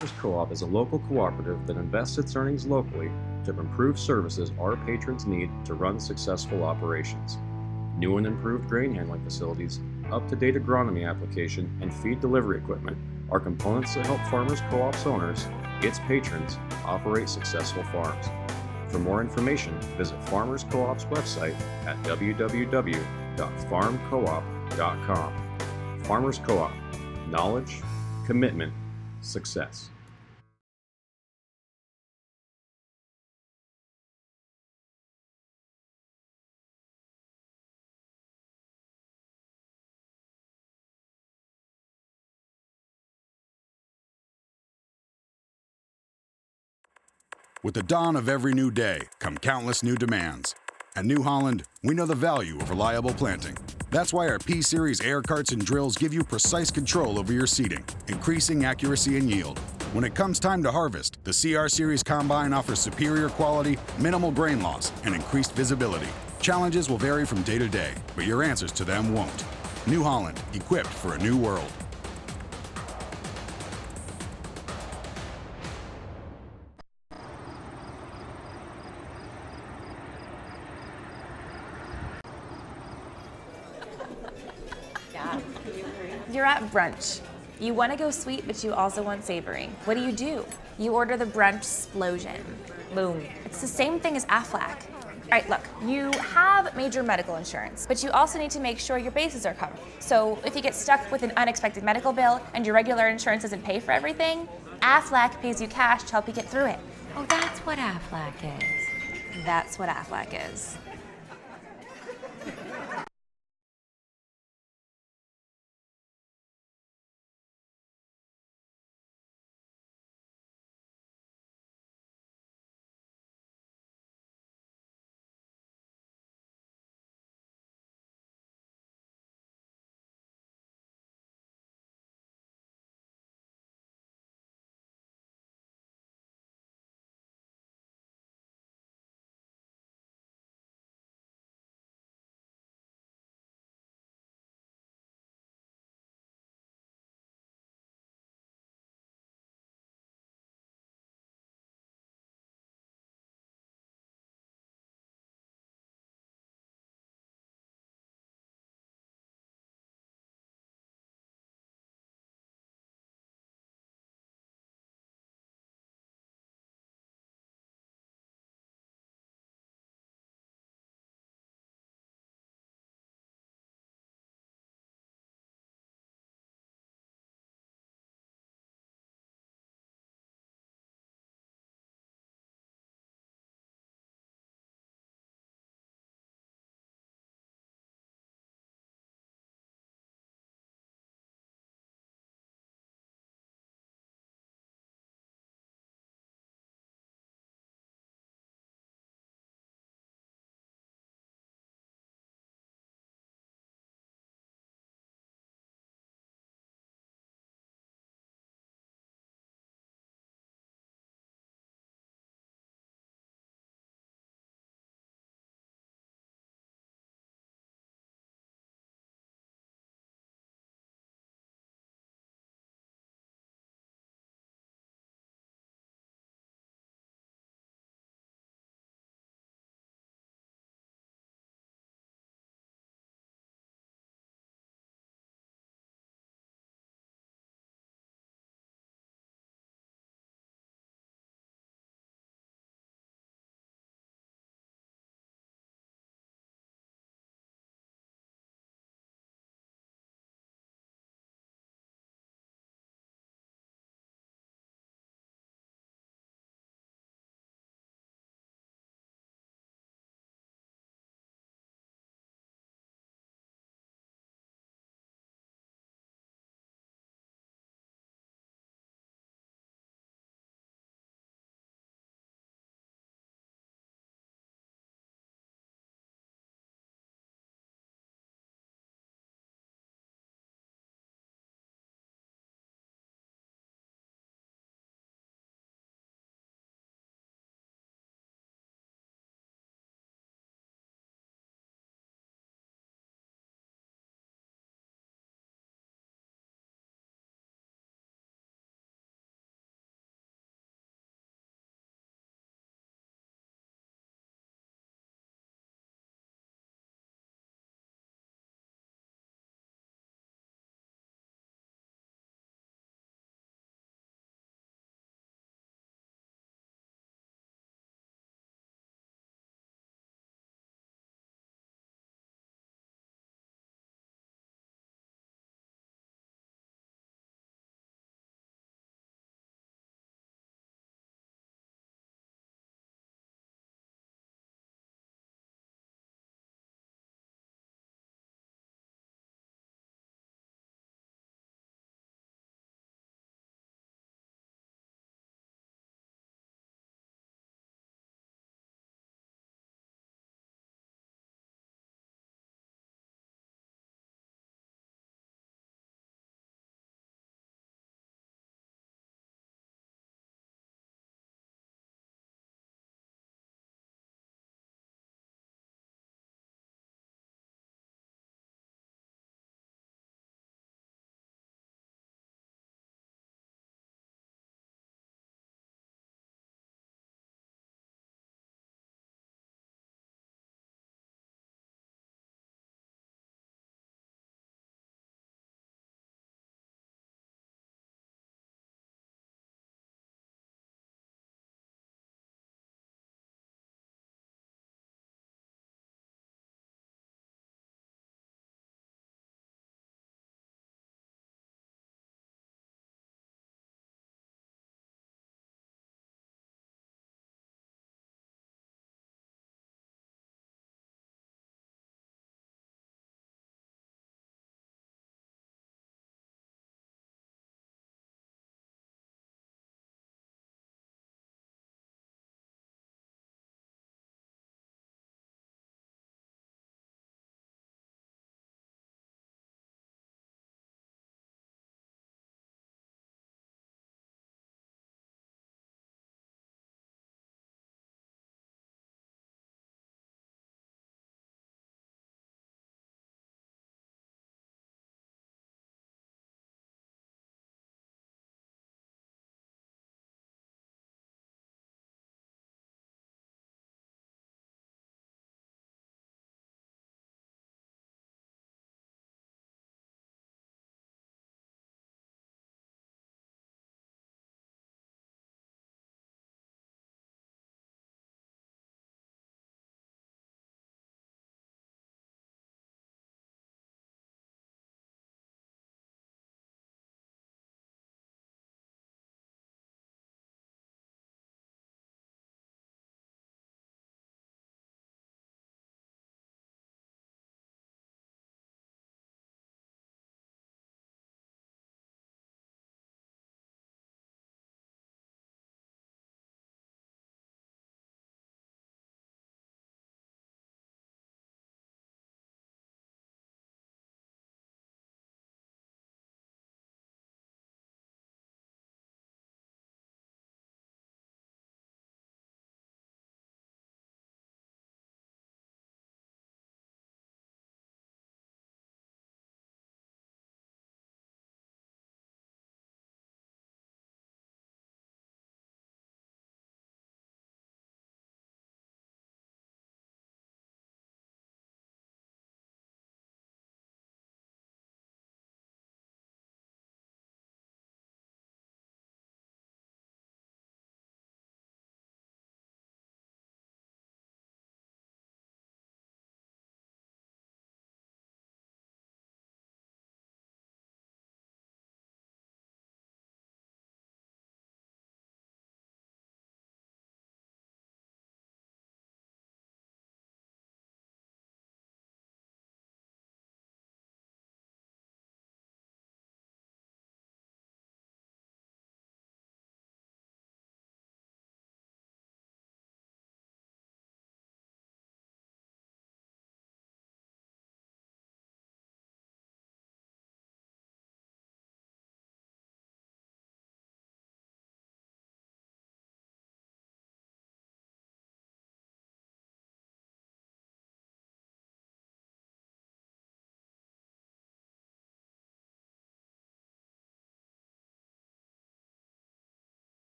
Farmers Co-op is a local cooperative that invests its earnings locally to improve services our patrons need to run successful operations. New and improved grain handling facilities, up-to-date agronomy application, and feed delivery equipment are components that help Farmers Co-op's owners, its patrons, operate successful farms. For more information, visit Farmers Co-op's website at www.farmcoop.com. Farmers Co-op. Knowledge, commitment, success. With the dawn of every new day come countless new demands. At New Holland, we know the value of reliable planting. That's why our P-Series air carts and drills give you precise control over your seeding, increasing accuracy and yield. When it comes time to harvest, the CR Series Combine offers superior quality, minimal grain loss, and increased visibility. Challenges will vary from day to day, but your answers to them won't. New Holland, equipped for a new world. You're at brunch. You want to go sweet, but you also want savory. What do? You order the brunch explosion. Boom. It's the same thing as Aflac. All right, look, you have major medical insurance, but you also need to make sure your bases are covered. So if you get stuck with an unexpected medical bill and your regular insurance doesn't pay for everything, Aflac pays you cash to help you get through it. Oh, that's what Aflac is. That's what Aflac is.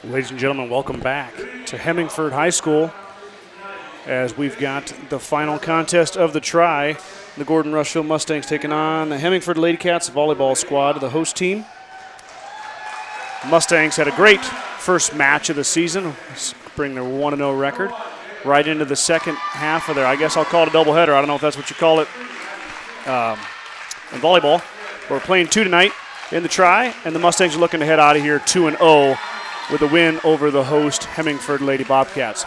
Ladies and gentlemen, welcome back to Hemingford High School as we've got the final contest of the try. The Gordon-Rushville Mustangs taking on the Hemingford Lady Cats volleyball squad, the host team. Mustangs had a great first match of the season, bring their 1-0 record right into the second half of their, I guess I'll call it a doubleheader. I don't know if that's what you call it in volleyball. We're playing 2 tonight in the try, and the Mustangs are looking to head out of here 2-0 with a win over the host Hemingford Lady Bobcats.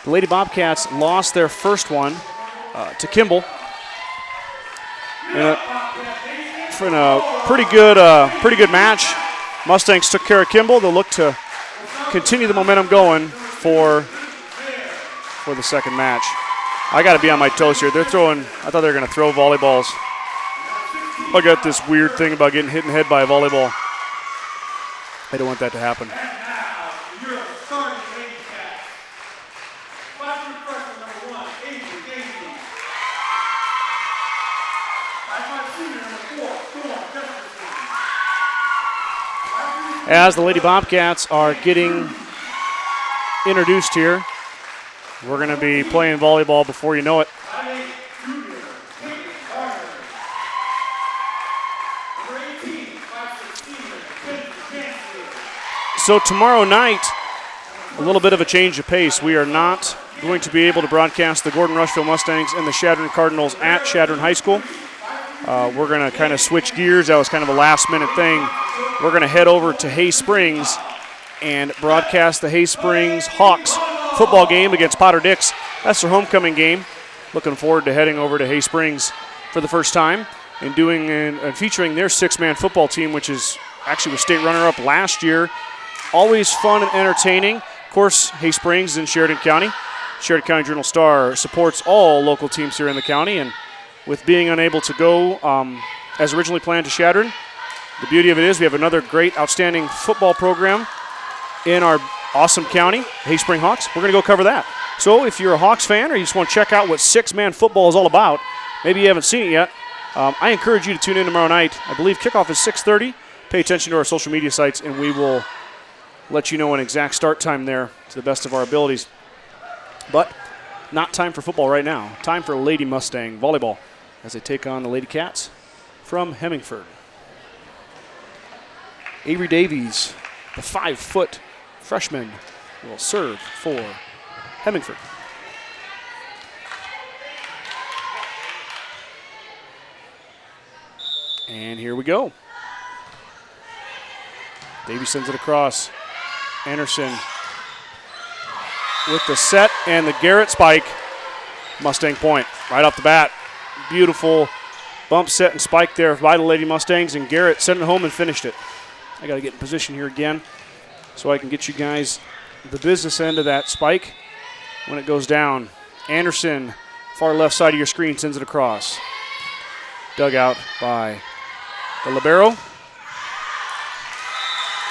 The Lady Bobcats lost their first one to Kimball in a pretty good match. Mustangs took care of Kimball. They'll look to continue the momentum going for the second match. I got to be on my toes here. They're throwing. I thought they were going to throw volleyballs. I got this weird thing about getting hit in the head by a volleyball. I don't want that to happen. As the Lady Bobcats are getting introduced here, we're going to be playing volleyball before you know it. So tomorrow night, a little bit of a change of pace. We are not going to be able to broadcast the Gordon-Rushville Mustangs and the Chadron Cardinals at Chadron High School. We're going to kind of switch gears. That was kind of a last-minute thing. We're going to head over to Hay Springs and broadcast the Hay Springs Hawks football game against Potter Dix. That's their homecoming game. Looking forward to heading over to Hay Springs for the first time and doing and featuring their 6-man football team, which is actually was state runner-up last year. Always fun and entertaining. Of course, Hay Springs is in Sheridan County. Sheridan County Journal-Star supports all local teams here in the county, and with being unable to go as originally planned to Chadron, the beauty of it is we have another great, outstanding football program in our awesome county, Hay Spring Hawks. We're going to go cover that. So if you're a Hawks fan or you just want to check out what 6-man football is all about, maybe you haven't seen it yet, I encourage you to tune in tomorrow night. I believe kickoff is 6:30. Pay attention to our social media sites, and we will let you know an exact start time there to the best of our abilities. But not time for football right now. Time for Lady Mustang volleyball as they take on the Lady Cats from Hemingford. Avery Davies, the 5-foot freshman, will serve for Hemingford. And here we go. Davies sends it across. Anderson with the set and the Garrett spike. Mustang point right off the bat. Beautiful bump, set, and spike there by the Lady Mustangs, and Garrett sent it home and finished it. I got to get in position here again so I can get you guys the business end of that spike when it goes down. Anderson, far left side of your screen, sends it across. Dug out by the libero.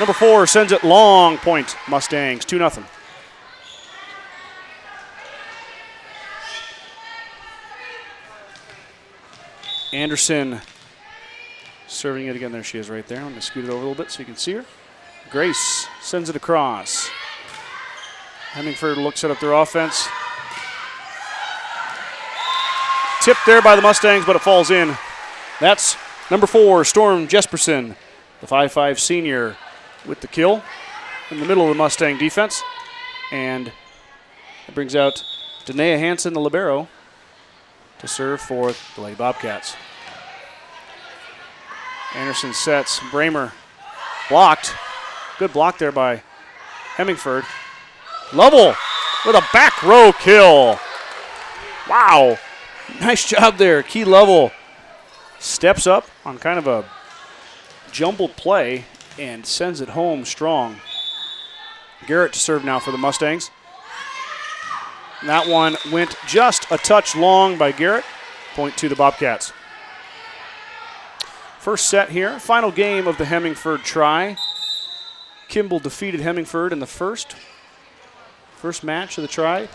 Number 4 sends it long, point Mustangs, 2-0. Anderson serving it again. There she is right there. I'm going to scoot it over a little bit so you can see her. Grace sends it across. Hemingford looks set up their offense. Tipped there by the Mustangs, but it falls in. That's number 4, Storm Jesperson, the 5'5 senior, with the kill in the middle of the Mustang defense. And it brings out Danae Hansen, the libero, to serve for the Lady Bobcats. Anderson sets. Bramer blocked. Good block there by Hemingford. Lovell with a back row kill. Wow. Nice job there. Key Lovell steps up on kind of a jumbled play and sends it home strong. Garrett to serve now for the Mustangs. That one went just a touch long by Garrett. Point to the Bobcats. First set here, final game of the Hemingford try. Kimball defeated Hemingford in the first match of the try.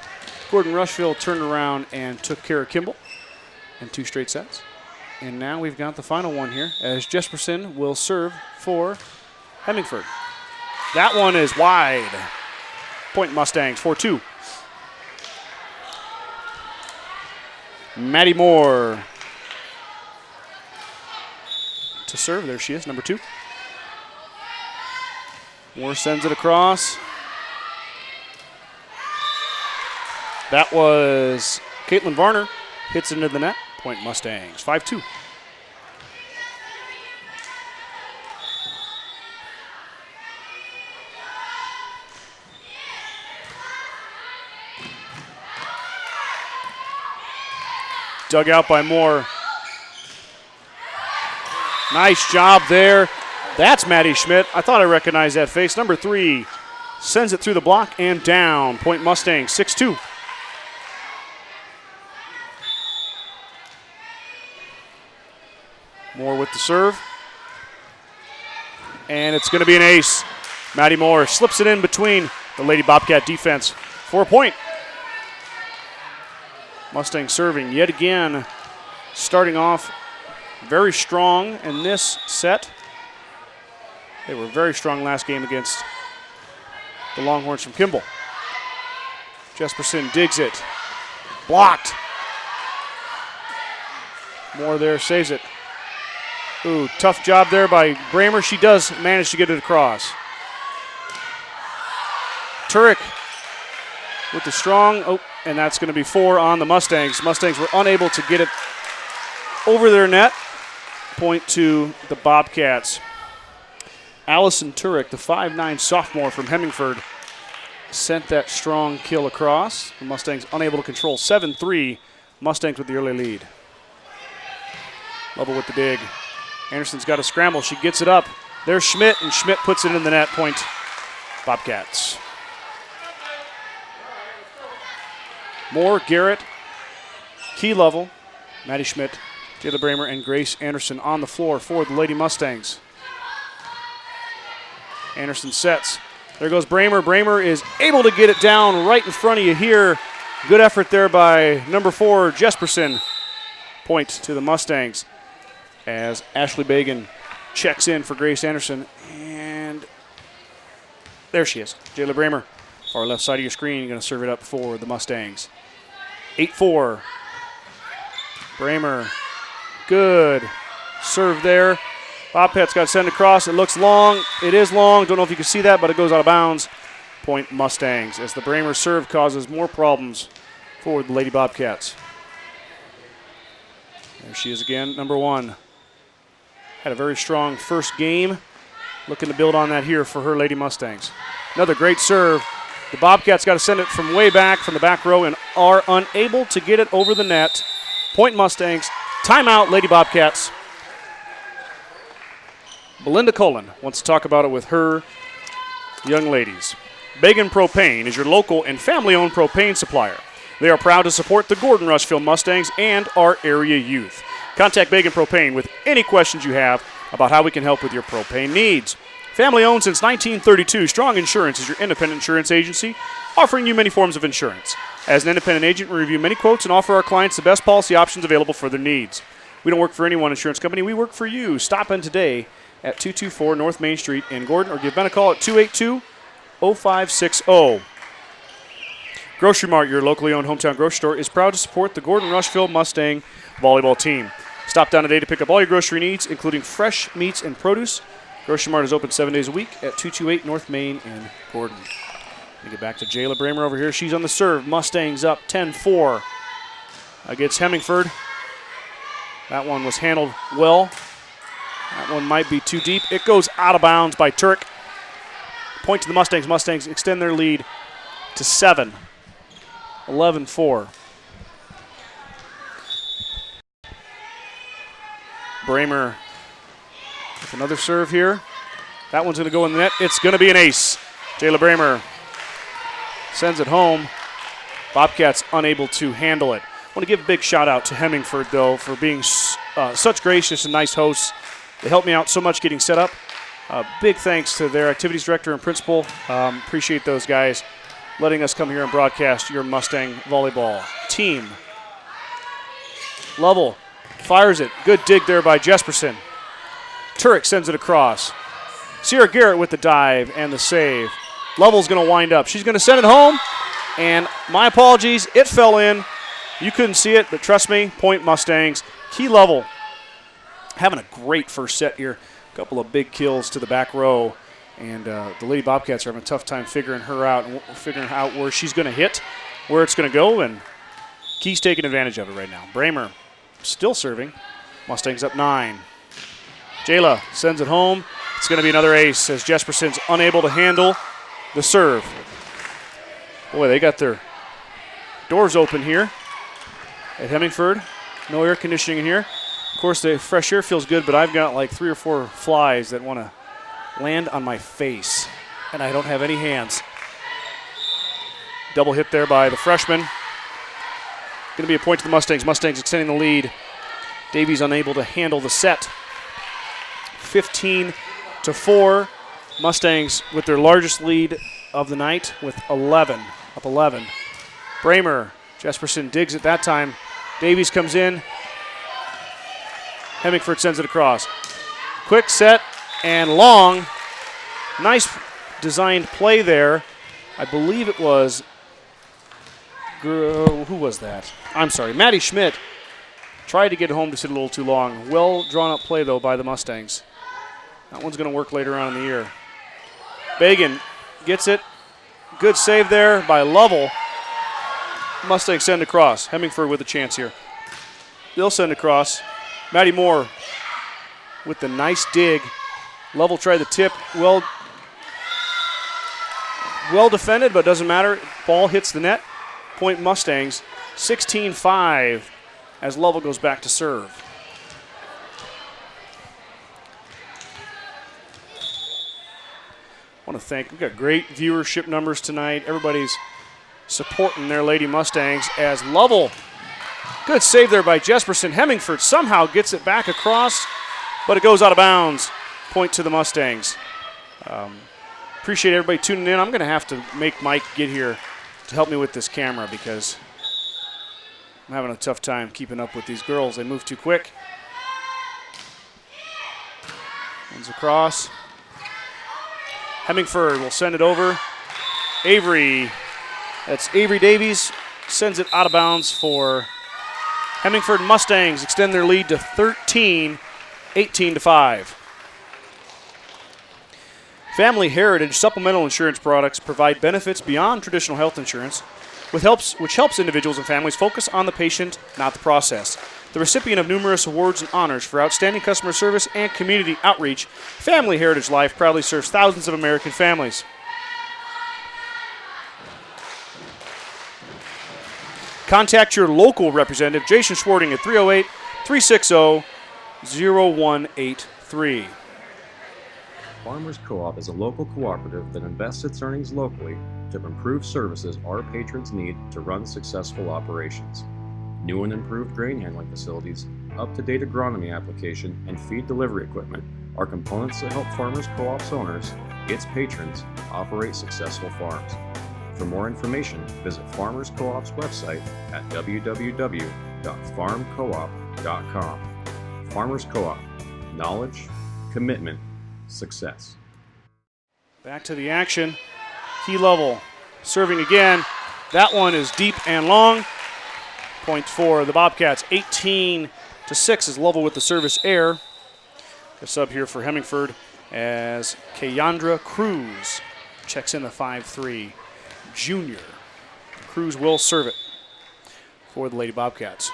Gordon-Rushville turned around and took care of Kimball in 2 straight sets. And now we've got the final one here as Jesperson will serve for Hemingford. That one is wide. Point Mustangs, 4-2. Maddie Moore to serve. There she is, number 2. Moore sends it across. That was Caitlin Varner. Hits it into the net. Point Mustangs, 5-2. Dug out by Moore. Nice job there. That's Maddie Schmidt. I thought I recognized that face. Number 3 sends it through the block and down. Point Mustangs, 6-2. Moore with the serve. And it's going to be an ace. Maddie Moore slips it in between the Lady Bobcat defense for a point. Mustangs serving yet again, starting off very strong in this set. They were very strong last game against the Longhorns from Kimball. Jesperson digs it. Blocked. Moore there, saves it. Ooh, tough job there by Bramer. She does manage to get it across. Turek with the strong, and that's going to be 4 on the Mustangs. Mustangs were unable to get it over their net. Point to the Bobcats. Allison Turek, the 5'9" sophomore from Hemingford, sent that strong kill across. The Mustangs unable to control. 7-3, Mustangs with the early lead. Lovell with the dig. Anderson's got a scramble. She gets it up. There's Schmidt, and Schmidt puts it in the net. Point Bobcats. Moore, Garrett, Key Lovell, Maddie Schmidt, Jayla Bramer, and Grace Anderson on the floor for the Lady Mustangs. Anderson sets. There goes Bramer. Bramer is able to get it down right in front of you here. Good effort there by number 4, Jesperson. Point to the Mustangs as Ashley Bagan checks in for Grace Anderson. And there she is, Jayla Bramer. Far left side of your screen, going to serve it up for the Mustangs. 8-4. Bramer, good serve there. Bobcats got sent across. It looks long. It is long. Don't know if you can see that, but it goes out of bounds. Point Mustangs as the Bramer serve causes more problems for the Lady Bobcats. There she is again, number 1. Had a very strong first game. Looking to build on that here for her Lady Mustangs. Another great serve. The Bobcats got to send it from way back from the back row and are unable to get it over the net. Point Mustangs. Timeout, Lady Bobcats. Belinda Cullen wants to talk about it with her young ladies. Bagan Propane is your local and family-owned propane supplier. They are proud to support the Gordon-Rushville Mustangs and our area youth. Contact Bagan Propane with any questions you have about how we can help with your propane needs. Family owned since 1932, Strong Insurance is your independent insurance agency, offering you many forms of insurance. As an independent agent, we review many quotes and offer our clients the best policy options available for their needs. We don't work for any one insurance company, we work for you. Stop in today at 224 North Main Street in Gordon or give Ben a call at 282-0560. Grocery Mart, your locally owned hometown grocery store, is proud to support the Gordon-Rushville Mustang volleyball team. Stop down today to pick up all your grocery needs, including fresh meats and produce. Grocery Mart is open 7 days a week at 228 North Main in Gordon. We get back to Jayla Bramer over here. She's on the serve. Mustangs up 10-4 against Hemingford. That one was handled well. That one might be too deep. It goes out of bounds by Turk. Point to the Mustangs. Mustangs extend their lead to 7. 11-4. Bramer with another serve here. That one's going to go in the net. It's going to be an ace. Jayla Bramer sends it home. Bobcats unable to handle it. I want to give a big shout out to Hemingford, though, for being such gracious and nice hosts. They helped me out so much getting set up. Big thanks to their activities director and principal. Appreciate those guys letting us come here and broadcast your Mustang volleyball team. Lovell fires it. Good dig there by Jesperson. Turek sends it across. Sierra Garrett with the dive and the save. Lovell's going to wind up. She's going to send it home, and my apologies, it fell in. You couldn't see it, but trust me, point Mustangs. Key Lovell having a great first set here. A couple of big kills to the back row, and the Lady Bobcats are having a tough time figuring her out and figuring out where she's going to hit, where it's going to go, and Key's taking advantage of it right now. Bramer still serving. Mustangs up 9. Jayla sends it home. It's going to be another ace as Jesperson's unable to handle the serve. Boy, they got their doors open here at Hemingford. No air conditioning in here. Of course, the fresh air feels good, but I've got like 3 or 4 flies that want to land on my face, and I don't have any hands. Double hit there by the freshman. Going to be a point to the Mustangs. Mustangs extending the lead. Davies unable to handle the set. 15-4. Mustangs with their largest lead of the night with 11, up 11. Bramer, Jesperson digs it that time. Davies comes in. Hemingford sends it across. Quick set and long. Nice designed play there. I believe it was, who was that? I'm sorry, Maddie Schmidt tried to get home, just hit a little too long. Well drawn up play though by the Mustangs. That one's going to work later on in the year. Bagan gets it. Good save there by Lovell. Mustangs send across. Hemingford with a chance here. They'll send across. Maddie Moore with the nice dig. Lovell tried the tip. Well defended, but doesn't matter. Ball hits the net. Point Mustangs. 16-5 as Lovell goes back to serve. I want to thank, we've got great viewership numbers tonight. Everybody's supporting their Lady Mustangs as Lovell, good save there by Jesperson. Hemingford somehow gets it back across, but it goes out of bounds. Point to the Mustangs. Appreciate everybody tuning in. I'm going to have to make Mike get here to help me with this camera because I'm having a tough time keeping up with these girls. They move too quick. One's across. Hemingford will send it over. Avery, that's Avery Davies, sends it out of bounds for Hemingford. Mustangs extend their lead to 13, 18-5. Family Heritage supplemental insurance products provide benefits beyond traditional health insurance, which helps individuals and families focus on the patient, not the process. The recipient of numerous awards and honors for outstanding customer service and community outreach, Family Heritage Life proudly serves thousands of American families. Contact your local representative, Jason Schwarting, at 308-360-0183. Farmers Co-op is a local cooperative that invests its earnings locally to improve services our patrons need to run successful operations. New and improved grain handling facilities, up-to-date agronomy application, and feed delivery equipment are components that help Farmers Co-op's owners, its patrons, operate successful farms. For more information, visit Farmers Co-op's website at www.farmcoop.com. Farmers Co-op. Knowledge, commitment, success. Back to the action. Key Lovell serving again. That one is deep and long. Point for the Bobcats. 18-6 is Lovell with the service error. The sub here for Hemingford as Kayandra Cruz checks in the 5'3" junior. Cruz will serve it for the Lady Bobcats.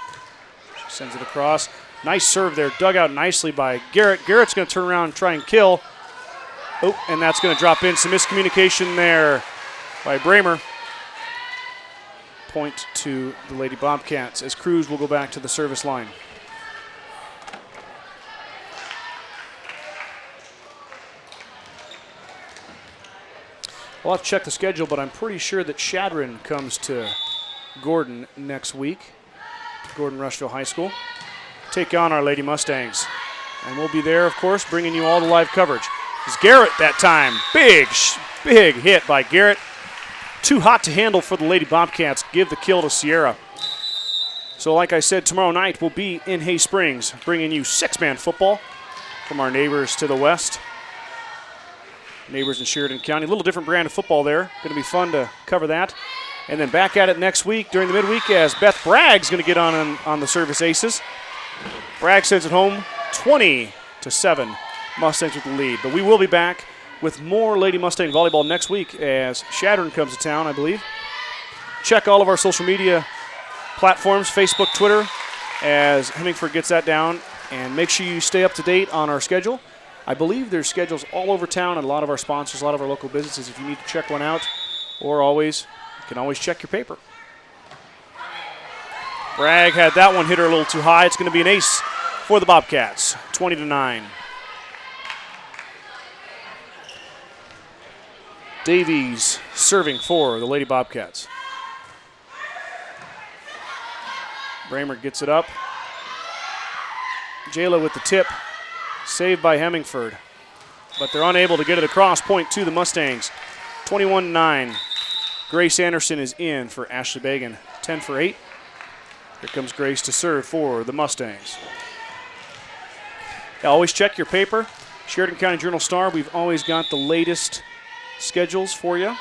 She sends it across. Nice serve there, dug out nicely by Garrett. Garrett's going to turn around and try and kill. Oh, and that's going to drop in. Some miscommunication there by Bramer. Point to the Lady Bobcats as Cruz will go back to the service line. I'll have to check the schedule, but I'm pretty sure that Shadron comes to Gordon next week, Gordon-Rushville High School, take on our Lady Mustangs. And we'll be there, of course, bringing you all the live coverage. It's Garrett that time. Big hit by Garrett. Too hot to handle for the Lady Bobcats. Give the kill to Sierra. So like I said, tomorrow night we'll be in Hay Springs, bringing you six-man football from our neighbors to the west. neighbors in Sheridan County. A little different brand of football there. Going to be fun to cover that. And then back at it next week during the midweek as Beth Bragg's going to get on the service aces. Bragg sends it home 20-7. Mustangs with the lead. But we will be back with more Lady Mustang volleyball next week as Shadron comes to town, I believe. Check all of our social media platforms, Facebook, Twitter, as Hemingford gets that down. And make sure you stay up to date on our schedule. I believe there's schedules all over town and a lot of our sponsors, a lot of our local businesses. If you need to check one out, or you can always check your paper. Bragg had that one hit her a little too high. It's going to be an ace for the Bobcats, 20-9. Davies serving for the Lady Bobcats. Bramer gets it up. Jayla with the tip. Saved by Hemingford. But they're unable to get it across. Point to the Mustangs. 21-9. Grace Anderson is in for Ashley Bagan. 10 for 8. Here comes Grace to serve for the Mustangs. Always check your paper. Sheridan County Journal-Star, we've always got the latest schedules for you.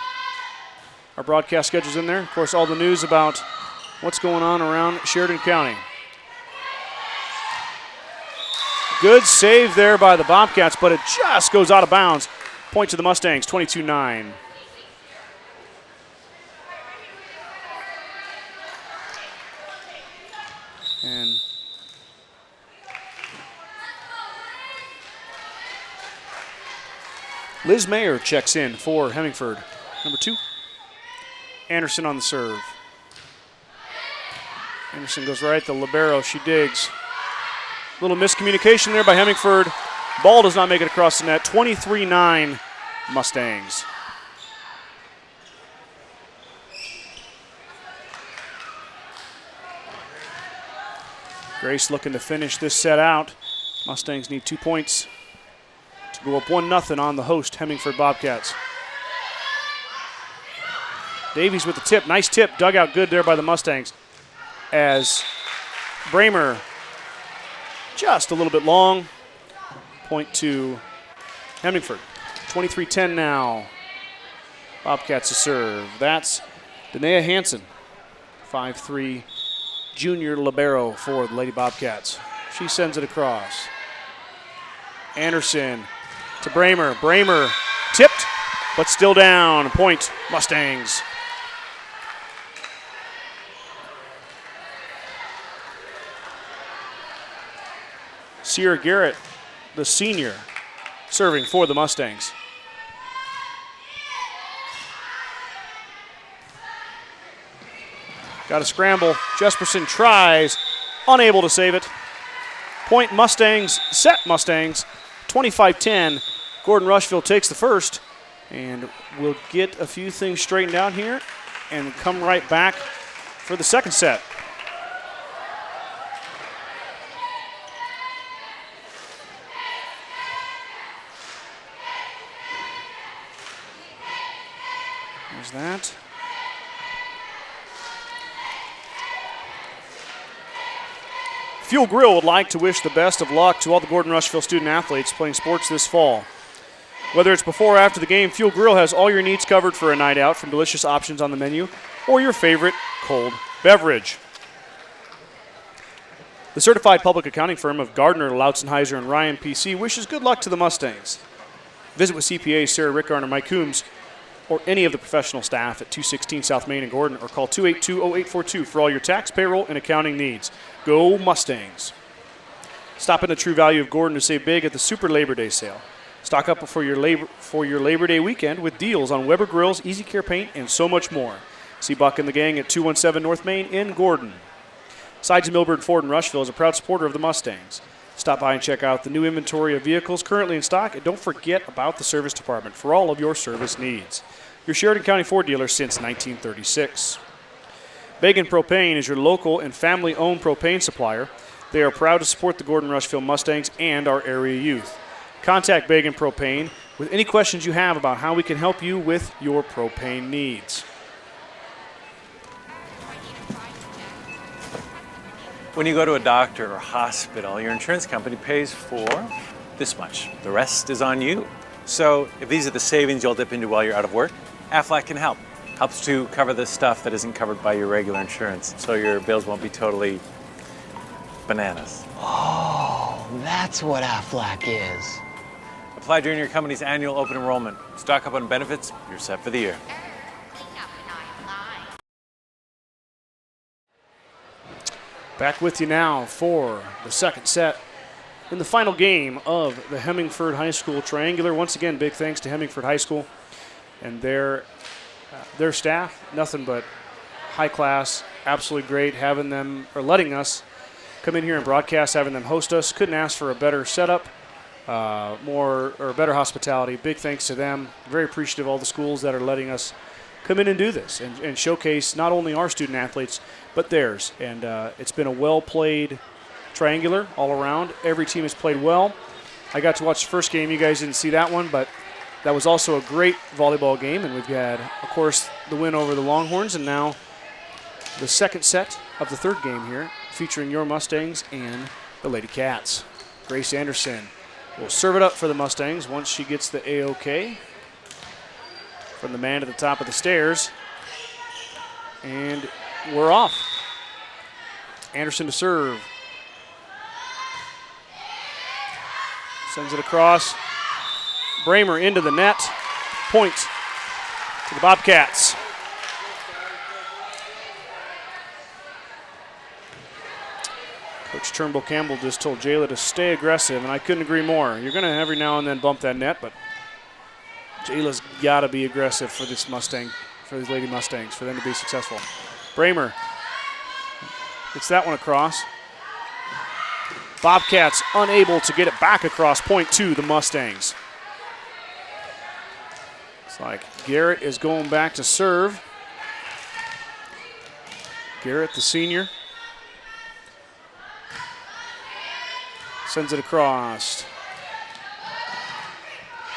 Our broadcast schedule's in there. Of course, all the news about what's going on around Sheridan County. Good save there by the Bobcats, but it just goes out of bounds. Point to the Mustangs, 22-9. And Liz Mayer checks in for Hemingford. Number 2. Anderson on the serve. Anderson goes right, the libero, she digs. Little miscommunication there by Hemingford. Ball does not make it across the net. 23-9 Mustangs. Grace looking to finish this set out. Mustangs need 2 points to go up 1-0 on the host Hemingford Bobcats. Davies with the tip. Nice tip. Dug out good there by the Mustangs. As Bramer just a little bit long. Point to Hemingford. 23-10 now. Bobcats to serve. That's Danae Hansen. 5'3" junior libero for the Lady Bobcats. She sends it across. Anderson to Bramer. Bramer tipped, but still down. Point Mustangs. Sierra Garrett, the senior, serving for the Mustangs. Got a scramble. Jesperson tries, unable to save it. Point Mustangs, set Mustangs, 25-10. Gordon-Rushville takes the first, and we'll get a few things straightened out here and come right back for the second set. There's that. Fuel Grill would like to wish the best of luck to all the Gordon-Rushville student athletes playing sports this fall. Whether it's before or after the game, Fuel Grill has all your needs covered for a night out, from delicious options on the menu or your favorite cold beverage. The certified public accounting firm of Gardner, Lautzenheiser, and Ryan PC wishes good luck to the Mustangs. Visit with CPAs Sarah Rickard or Mike Coombs or any of the professional staff at 216 South Main in Gordon, or call 282-0842 for all your tax, payroll, and accounting needs. Go Mustangs. Stop in the True Value of Gordon to save big at the Super Labor Day sale. Stock up for your Labor Day weekend with deals on Weber Grills, Easy Care Paint, and so much more. See Buck and the gang at 217 North Main in Gordon. Sides of Milburn Ford in Rushville is a proud supporter of the Mustangs. Stop by and check out the new inventory of vehicles currently in stock, and don't forget about the service department for all of your service needs. Your Sheridan County Ford dealer since 1936. Bagan Propane is your local and family-owned propane supplier. They are proud to support the Gordon-Rushville Mustangs and our area youth. Contact Bagan Propane with any questions you have about how we can help you with your propane needs. When you go to a doctor or hospital, your insurance company pays for this much. The rest is on you. So if these are the savings you'll dip into while you're out of work, Aflac can help. Helps to cover the stuff that isn't covered by your regular insurance, so your bills won't be totally bananas. Oh, that's what Aflac is. Apply during your company's annual open enrollment. Stock up on benefits, you're set for the year. Back with you now for the second set in the final game of the Hemingford High School Triangular. Once again, big thanks to Hemingford High School and their staff. Nothing but high class, absolutely great having them, or letting us come in here and broadcast, having them host us. Couldn't ask for a better setup, better hospitality. Big thanks to them. Very appreciative of all the schools that are letting us come in and do this and showcase not only our student athletes, but theirs. And it's been a well-played triangular all around. Every team has played well. I got to watch the first game. You guys didn't see that one, but that was also a great volleyball game. And we've had, of course, the win over the Longhorns, and now the second set of the third game here, featuring your Mustangs and the Lady Cats. Grace Anderson will serve it up for the Mustangs once she gets the A-OK from the man at the top of the stairs. And we're off. Anderson to serve. Sends it across. Bramer into the net. Point to the Bobcats. Coach Turnbull Campbell just told Jayla to stay aggressive, and I couldn't agree more. You're going to every now and then bump that net, but Jayla's got to be aggressive for this Mustang, for these Lady Mustangs, for them to be successful. Bramer gets that one across. Bobcats unable to get it back across point to the Mustangs. It's like Garrett is going back to serve. Garrett, the senior, sends it across.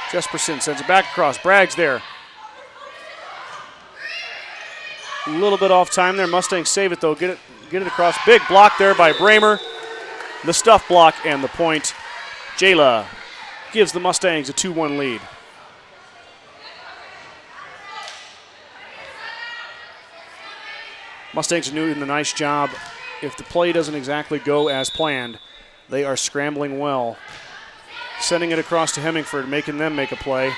Jesperson sends it back across. Bragg's there. A little bit off time there. Mustangs save it though. Get it across. Big block there by Bramer. The stuff block and the point. Jayla gives the Mustangs a 2-1 lead. Mustangs are doing a nice job. If the play doesn't exactly go as planned, they are scrambling well. Sending it across to Hemingford, making them make a play.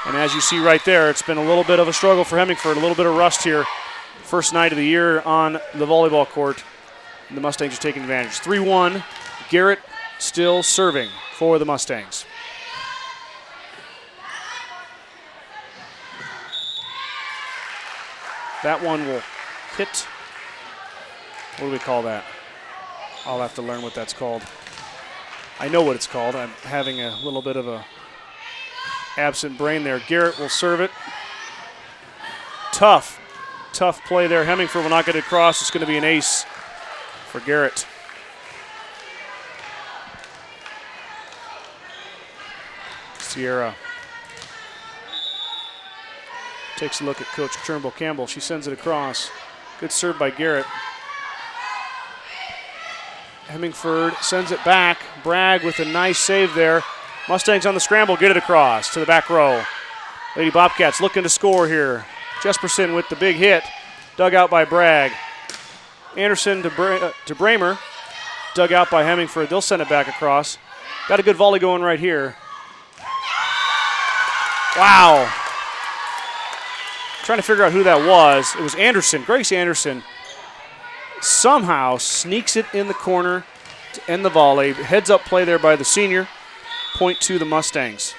And as you see right there, it's been a little bit of a struggle for Hemingford, a little bit of rust here. First night of the year on the volleyball court. And the Mustangs are taking advantage. 3-1, Garrett still serving for the Mustangs. That one will hit. What do we call that? I'll have to learn what that's called. I know what it's called. I'm having a little bit of a absent brain there. Garrett will serve it. Tough play there. Hemingford will not get it across. It's going to be an ace for Garrett. Sierra takes a look at Coach Turnbull Campbell. She sends it across. Good serve by Garrett. Hemingford sends it back. Bragg with a nice save there. Mustangs on the scramble, get it across to the back row. Lady Bobcats looking to score here. Jesperson with the big hit. Dug out by Bragg. Anderson to Bramer. Dug out by Hemingford. They'll send it back across. Got a good volley going right here. Wow. Trying to figure out who that was. It was Anderson, Grace Anderson. Somehow sneaks it in the corner to end the volley. Heads up play there by the senior. Point to the Mustangs.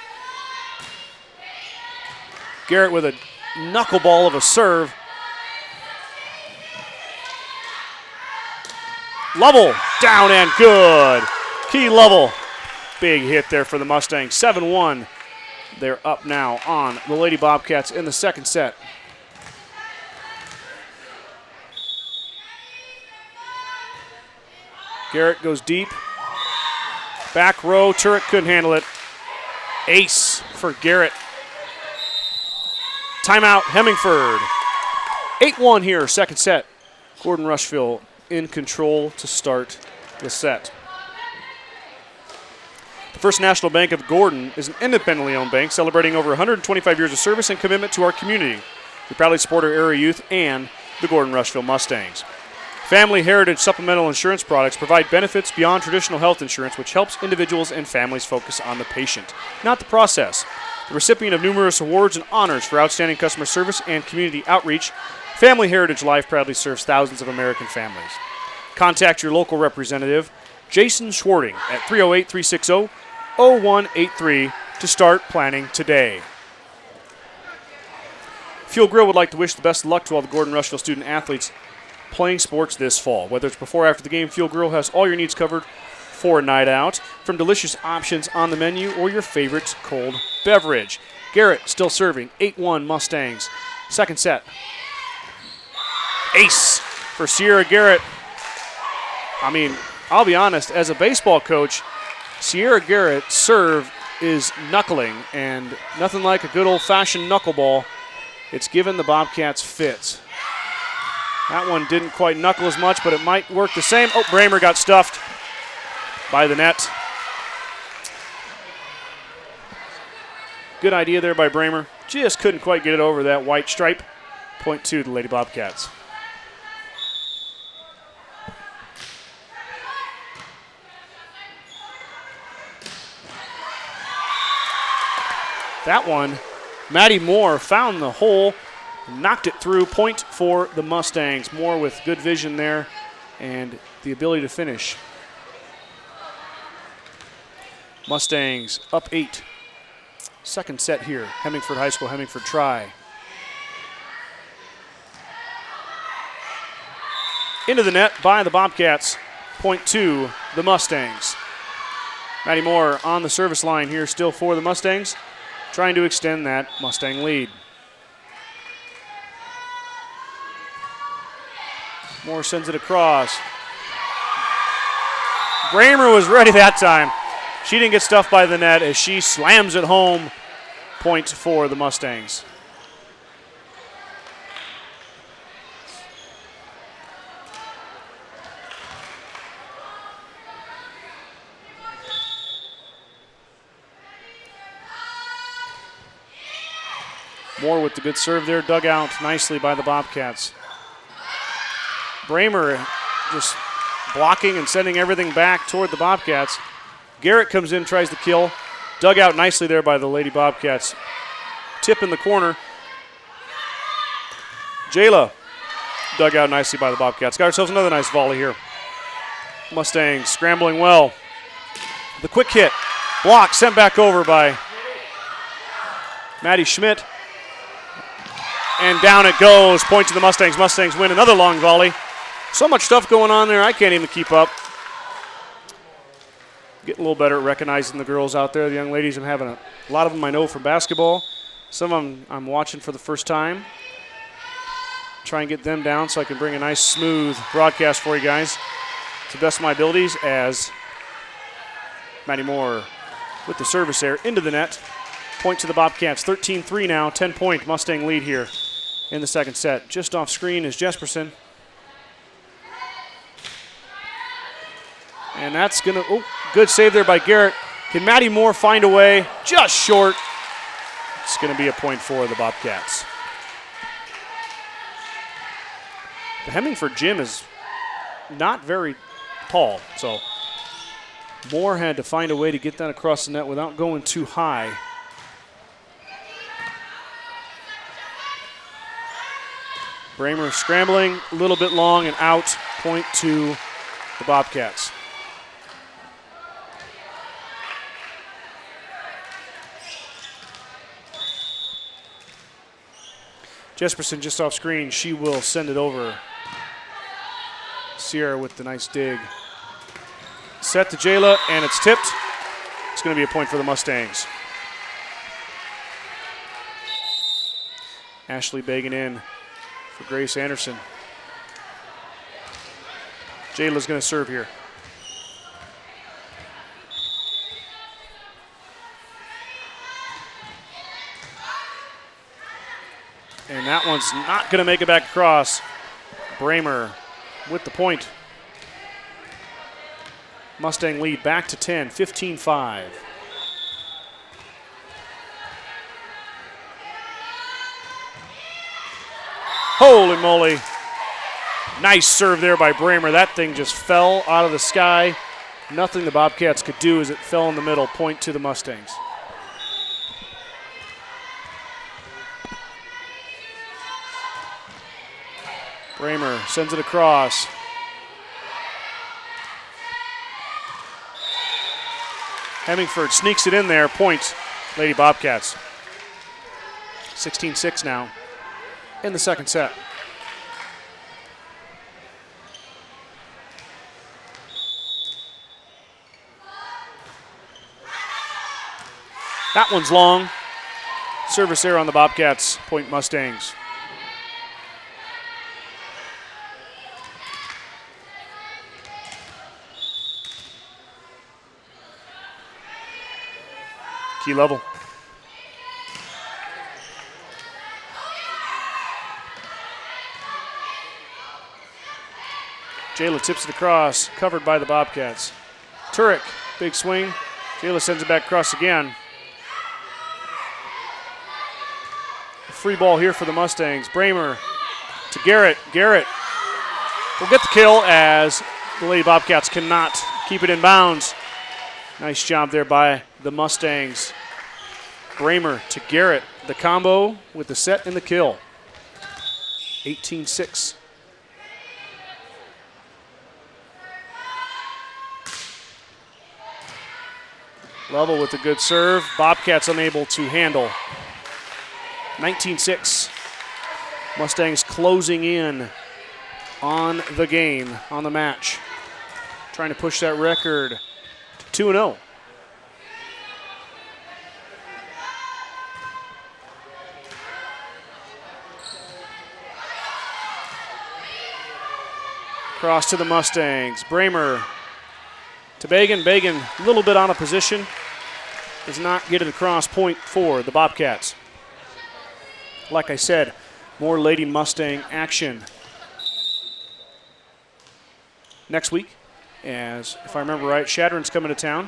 Garrett with a knuckleball of a serve. Lovell down and good. Key Lovell. Big hit there for the Mustangs. 7-1. They're up now on the Lady Bobcats in the second set. Garrett goes deep. Back row, Turek couldn't handle it. Ace for Garrett. Timeout, Hemingford. 8-1 here, second set. Gordon-Rushville in control to start the set. The First National Bank of Gordon is an independently owned bank celebrating over 125 years of service and commitment to our community. We proudly support our area youth and the Gordon-Rushville Mustangs. Family Heritage Supplemental Insurance products provide benefits beyond traditional health insurance, which helps individuals and families focus on the patient, not the process. The recipient of numerous awards and honors for outstanding customer service and community outreach, Family Heritage Life proudly serves thousands of American families. Contact your local representative, Jason Schwarting, at 308-360-0183 to start planning today. Fuel Grill would like to wish the best of luck to all the Gordon-Rushville student athletes playing sports this fall. Whether it's before or after the game, Fuel Grill has all your needs covered for a night out, from delicious options on the menu or your favorite cold beverage. Garrett still serving, 8-1 Mustangs. Second set. Ace for Sierra Garrett. I mean, I'll be honest, as a baseball coach, Sierra Garrett's serve is knuckling, and nothing like a good old-fashioned knuckleball. It's given the Bobcats fits. That one didn't quite knuckle as much, but it might work the same. Oh, Bramer got stuffed by the net. Good idea there by Bramer. Just couldn't quite get it over that white stripe. Point to the Lady Bobcats. That one, Maddie Moore found the hole, knocked it through. Point for the Mustangs. Moore with good vision there and the ability to finish. Mustangs up 8. Second set here. Hemingford High School, Hemingford try. Into the net by the Bobcats. Point to the Mustangs. Maddie Moore on the service line here still for the Mustangs, trying to extend that Mustang lead. Moore sends it across. Bramer was ready that time. She didn't get stuffed by the net as she slams it home. Point for the Mustangs. Moore with the good serve there, dug out nicely by the Bobcats. Bramer just blocking and sending everything back toward the Bobcats. Garrett comes in, tries to kill. Dug out nicely there by the Lady Bobcats. Tip in the corner. Jayla dug out nicely by the Bobcats. Got ourselves another nice volley here. Mustangs scrambling well. The quick hit. Block sent back over by Maddie Schmidt. And down it goes. Point to the Mustangs. Mustangs win another long volley. So much stuff going on there, I can't even keep up. Getting a little better at recognizing the girls out there. The young ladies, I'm having a lot of them I know from basketball. Some of them I'm watching for the first time. Try and get them down so I can bring a nice, smooth broadcast for you guys to the best of my abilities as Maddie Moore with the service there into the net. Point to the Bobcats. 13-3 now. 10-point Mustang lead here in the second set. Just off screen is Jesperson. And that's going to, oh, good save there by Garrett. Can Maddie Moore find a way? Just short. It's going to be a point for the Bobcats. The Hemingford gym is not very tall, so Moore had to find a way to get that across the net without going too high. Bramer scrambling, a little bit long and out. Point to the Bobcats. Jesperson just off screen. She will send it over. Sierra with the nice dig. Set to Jayla, and it's tipped. It's going to be a point for the Mustangs. Ashley begging in for Grace Anderson. Jayla's going to serve here. And that one's not going to make it back across. Bramer with the point. Mustang lead back to 10, 15-5. Holy moly. Nice serve there by Bramer. That thing just fell out of the sky. Nothing the Bobcats could do as it fell in the middle. Point to the Mustangs. Bramer sends it across. Hemingford sneaks it in there. Point, Lady Bobcats. 16-6 now in the second set. That one's long. Service error on the Bobcats. Point Mustangs. Key level. Jayla tips it across, covered by the Bobcats. Turek, big swing. Jayla sends it back across again. Free ball here for the Mustangs. Bramer to Garrett. Garrett will get the kill as the Lady Bobcats cannot keep it in bounds. Nice job there by the Mustangs. Bramer to Garrett. The combo with the set and the kill. 18-6. Level with a good serve. Bobcats unable to handle. 19-6. Mustangs closing in on the game, on the match. Trying to push that record to 2-0. Cross to the Mustangs. Bramer to Bagan. Bagan a little bit out of position. Does not get it across. Point for the Bobcats. Like I said, more Lady Mustang action next week. As if I remember right, Shadron's coming to town.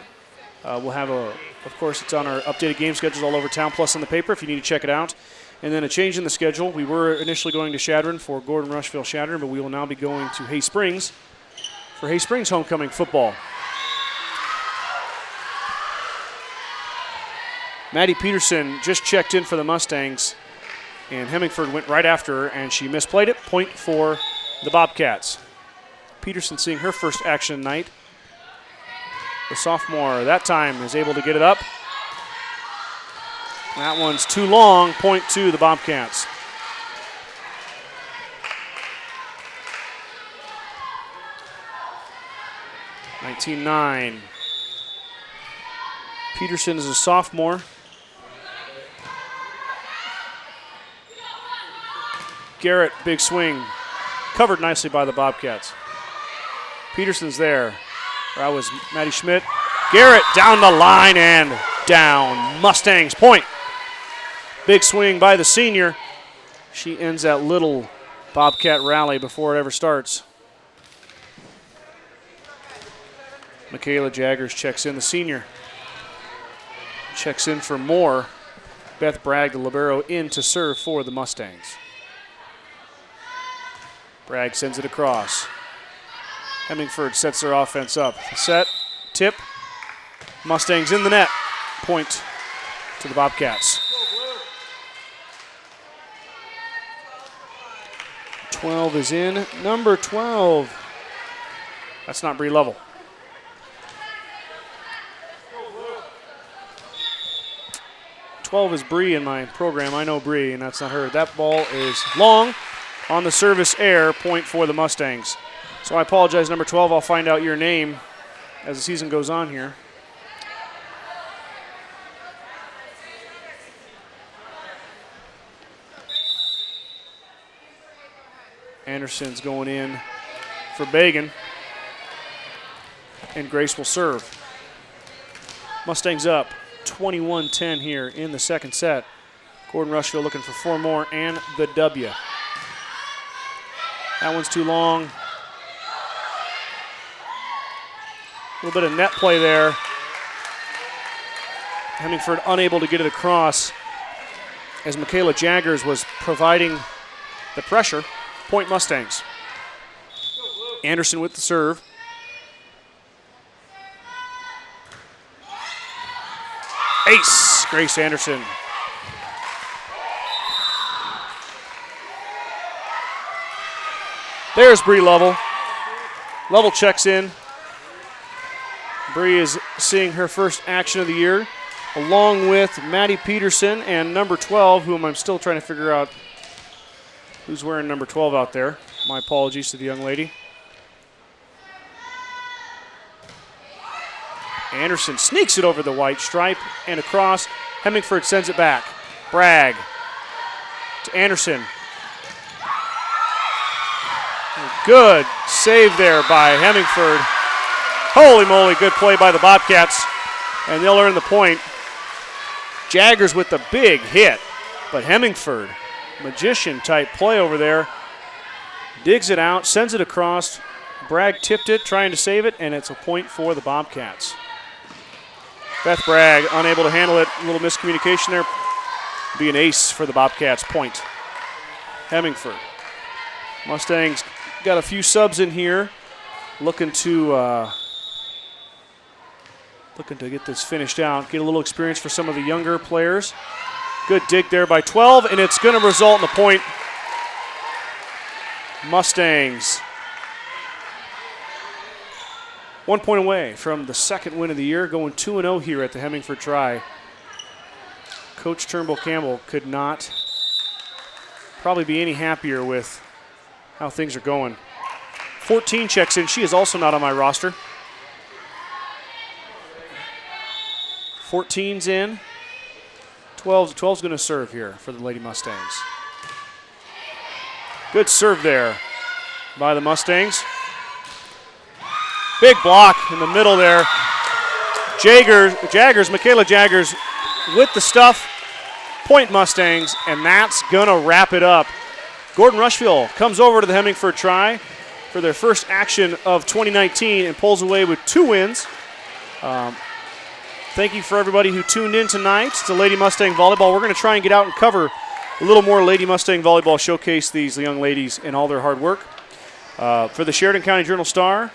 We'll have of course, it's on our updated game schedules all over town, plus on the paper if you need to check it out. And then a change in the schedule. We were initially going to Shadron for Gordon-Rushville Shadron, but we will now be going to Hay Springs for Hay Springs homecoming football. Maddie Peterson just checked in for the Mustangs, and Hemingford went right after her, and she misplayed it. Point for the Bobcats. Peterson seeing her first action night. The sophomore that time is able to get it up. That one's too long. Point to the Bobcats. (19-9). Peterson is a sophomore. Garrett, big swing. Covered nicely by the Bobcats. Peterson's there. That was Maddie Schmidt. Garrett down the line and down. Mustangs point. Big swing by the senior. She ends that little Bobcat rally before it ever starts. Michaela Jaggers checks in. The senior checks in for more. Beth Bragg, the libero, in to serve for the Mustangs. Bragg sends it across. Hemingford sets their offense up. Set, tip, Mustangs in the net. Point to the Bobcats. 12 is in. Number 12. That's not Bree Level. .12 is Bree in my program. I know Bree, and that's not her. That ball is long on the service air. Point for the Mustangs. So I apologize, number 12. I'll find out your name as the season goes on here. Anderson's going in for Bagan. And Grace will serve. Mustangs up 21-10 here in the second set. Gordon-Rushville looking for 4 more and the W. That one's too long. A little bit of net play there. Hemingford unable to get it across as Michaela Jaggers was providing the pressure. Point Mustangs. Anderson with the serve. Ace, Grace Anderson. There's Bree Lovell. Lovell checks in. Bree is seeing her first action of the year, along with Maddie Peterson and number 12, whom I'm still trying to figure out who's wearing number 12 out there. My apologies to the young lady. Anderson sneaks it over the white stripe and across. Hemingford sends it back. Bragg to Anderson. Good save there by Hemingford. Holy moly, good play by the Bobcats. And they'll earn the point. Jaggers with the big hit. But Hemingford, magician-type play over there. Digs it out, sends it across. Bragg tipped it, trying to save it, and it's a point for the Bobcats. Beth Bragg unable to handle it. A little miscommunication there. Be an ace for the Bobcats. Point. Hemingford. Mustangs got a few subs in here. Looking to get this finished out. Get a little experience for some of the younger players. Good dig there by 12, and it's going to result in a point. Mustangs 1 point away from the second win of the year, going 2-0 here at the Hemingford Tri. Coach Turnbull Campbell could not probably be any happier with how things are going. 14 checks in. She is also not on my roster. 14's in. 12's going to serve here for the Lady Mustangs. Good serve there by the Mustangs. Big block in the middle there. Michaela Jaggers with the stuff. Point Mustangs, and that's going to wrap it up. Gordon-Rushville comes over to the Hemingford Tri for their first action of 2019 and pulls away with 2 wins. Thank you for everybody who tuned in tonight to Lady Mustang Volleyball. We're going to try and get out and cover a little more Lady Mustang Volleyball, showcase these young ladies and all their hard work. For the Sheridan County Journal-Star,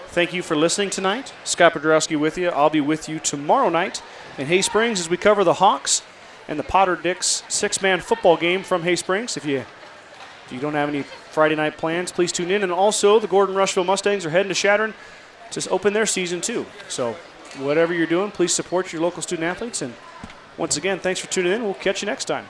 thank you for listening tonight. Scott Podrowski with you. I'll be with you tomorrow night in Hay Springs as we cover the Hawks and the Potter Dix 6-man football game from Hay Springs. If you don't have any Friday night plans, please tune in. And also, the Gordon-Rushville Mustangs are heading to Shadron to open their season too. So whatever you're doing, please support your local student athletes. And once again, thanks for tuning in. We'll catch you next time.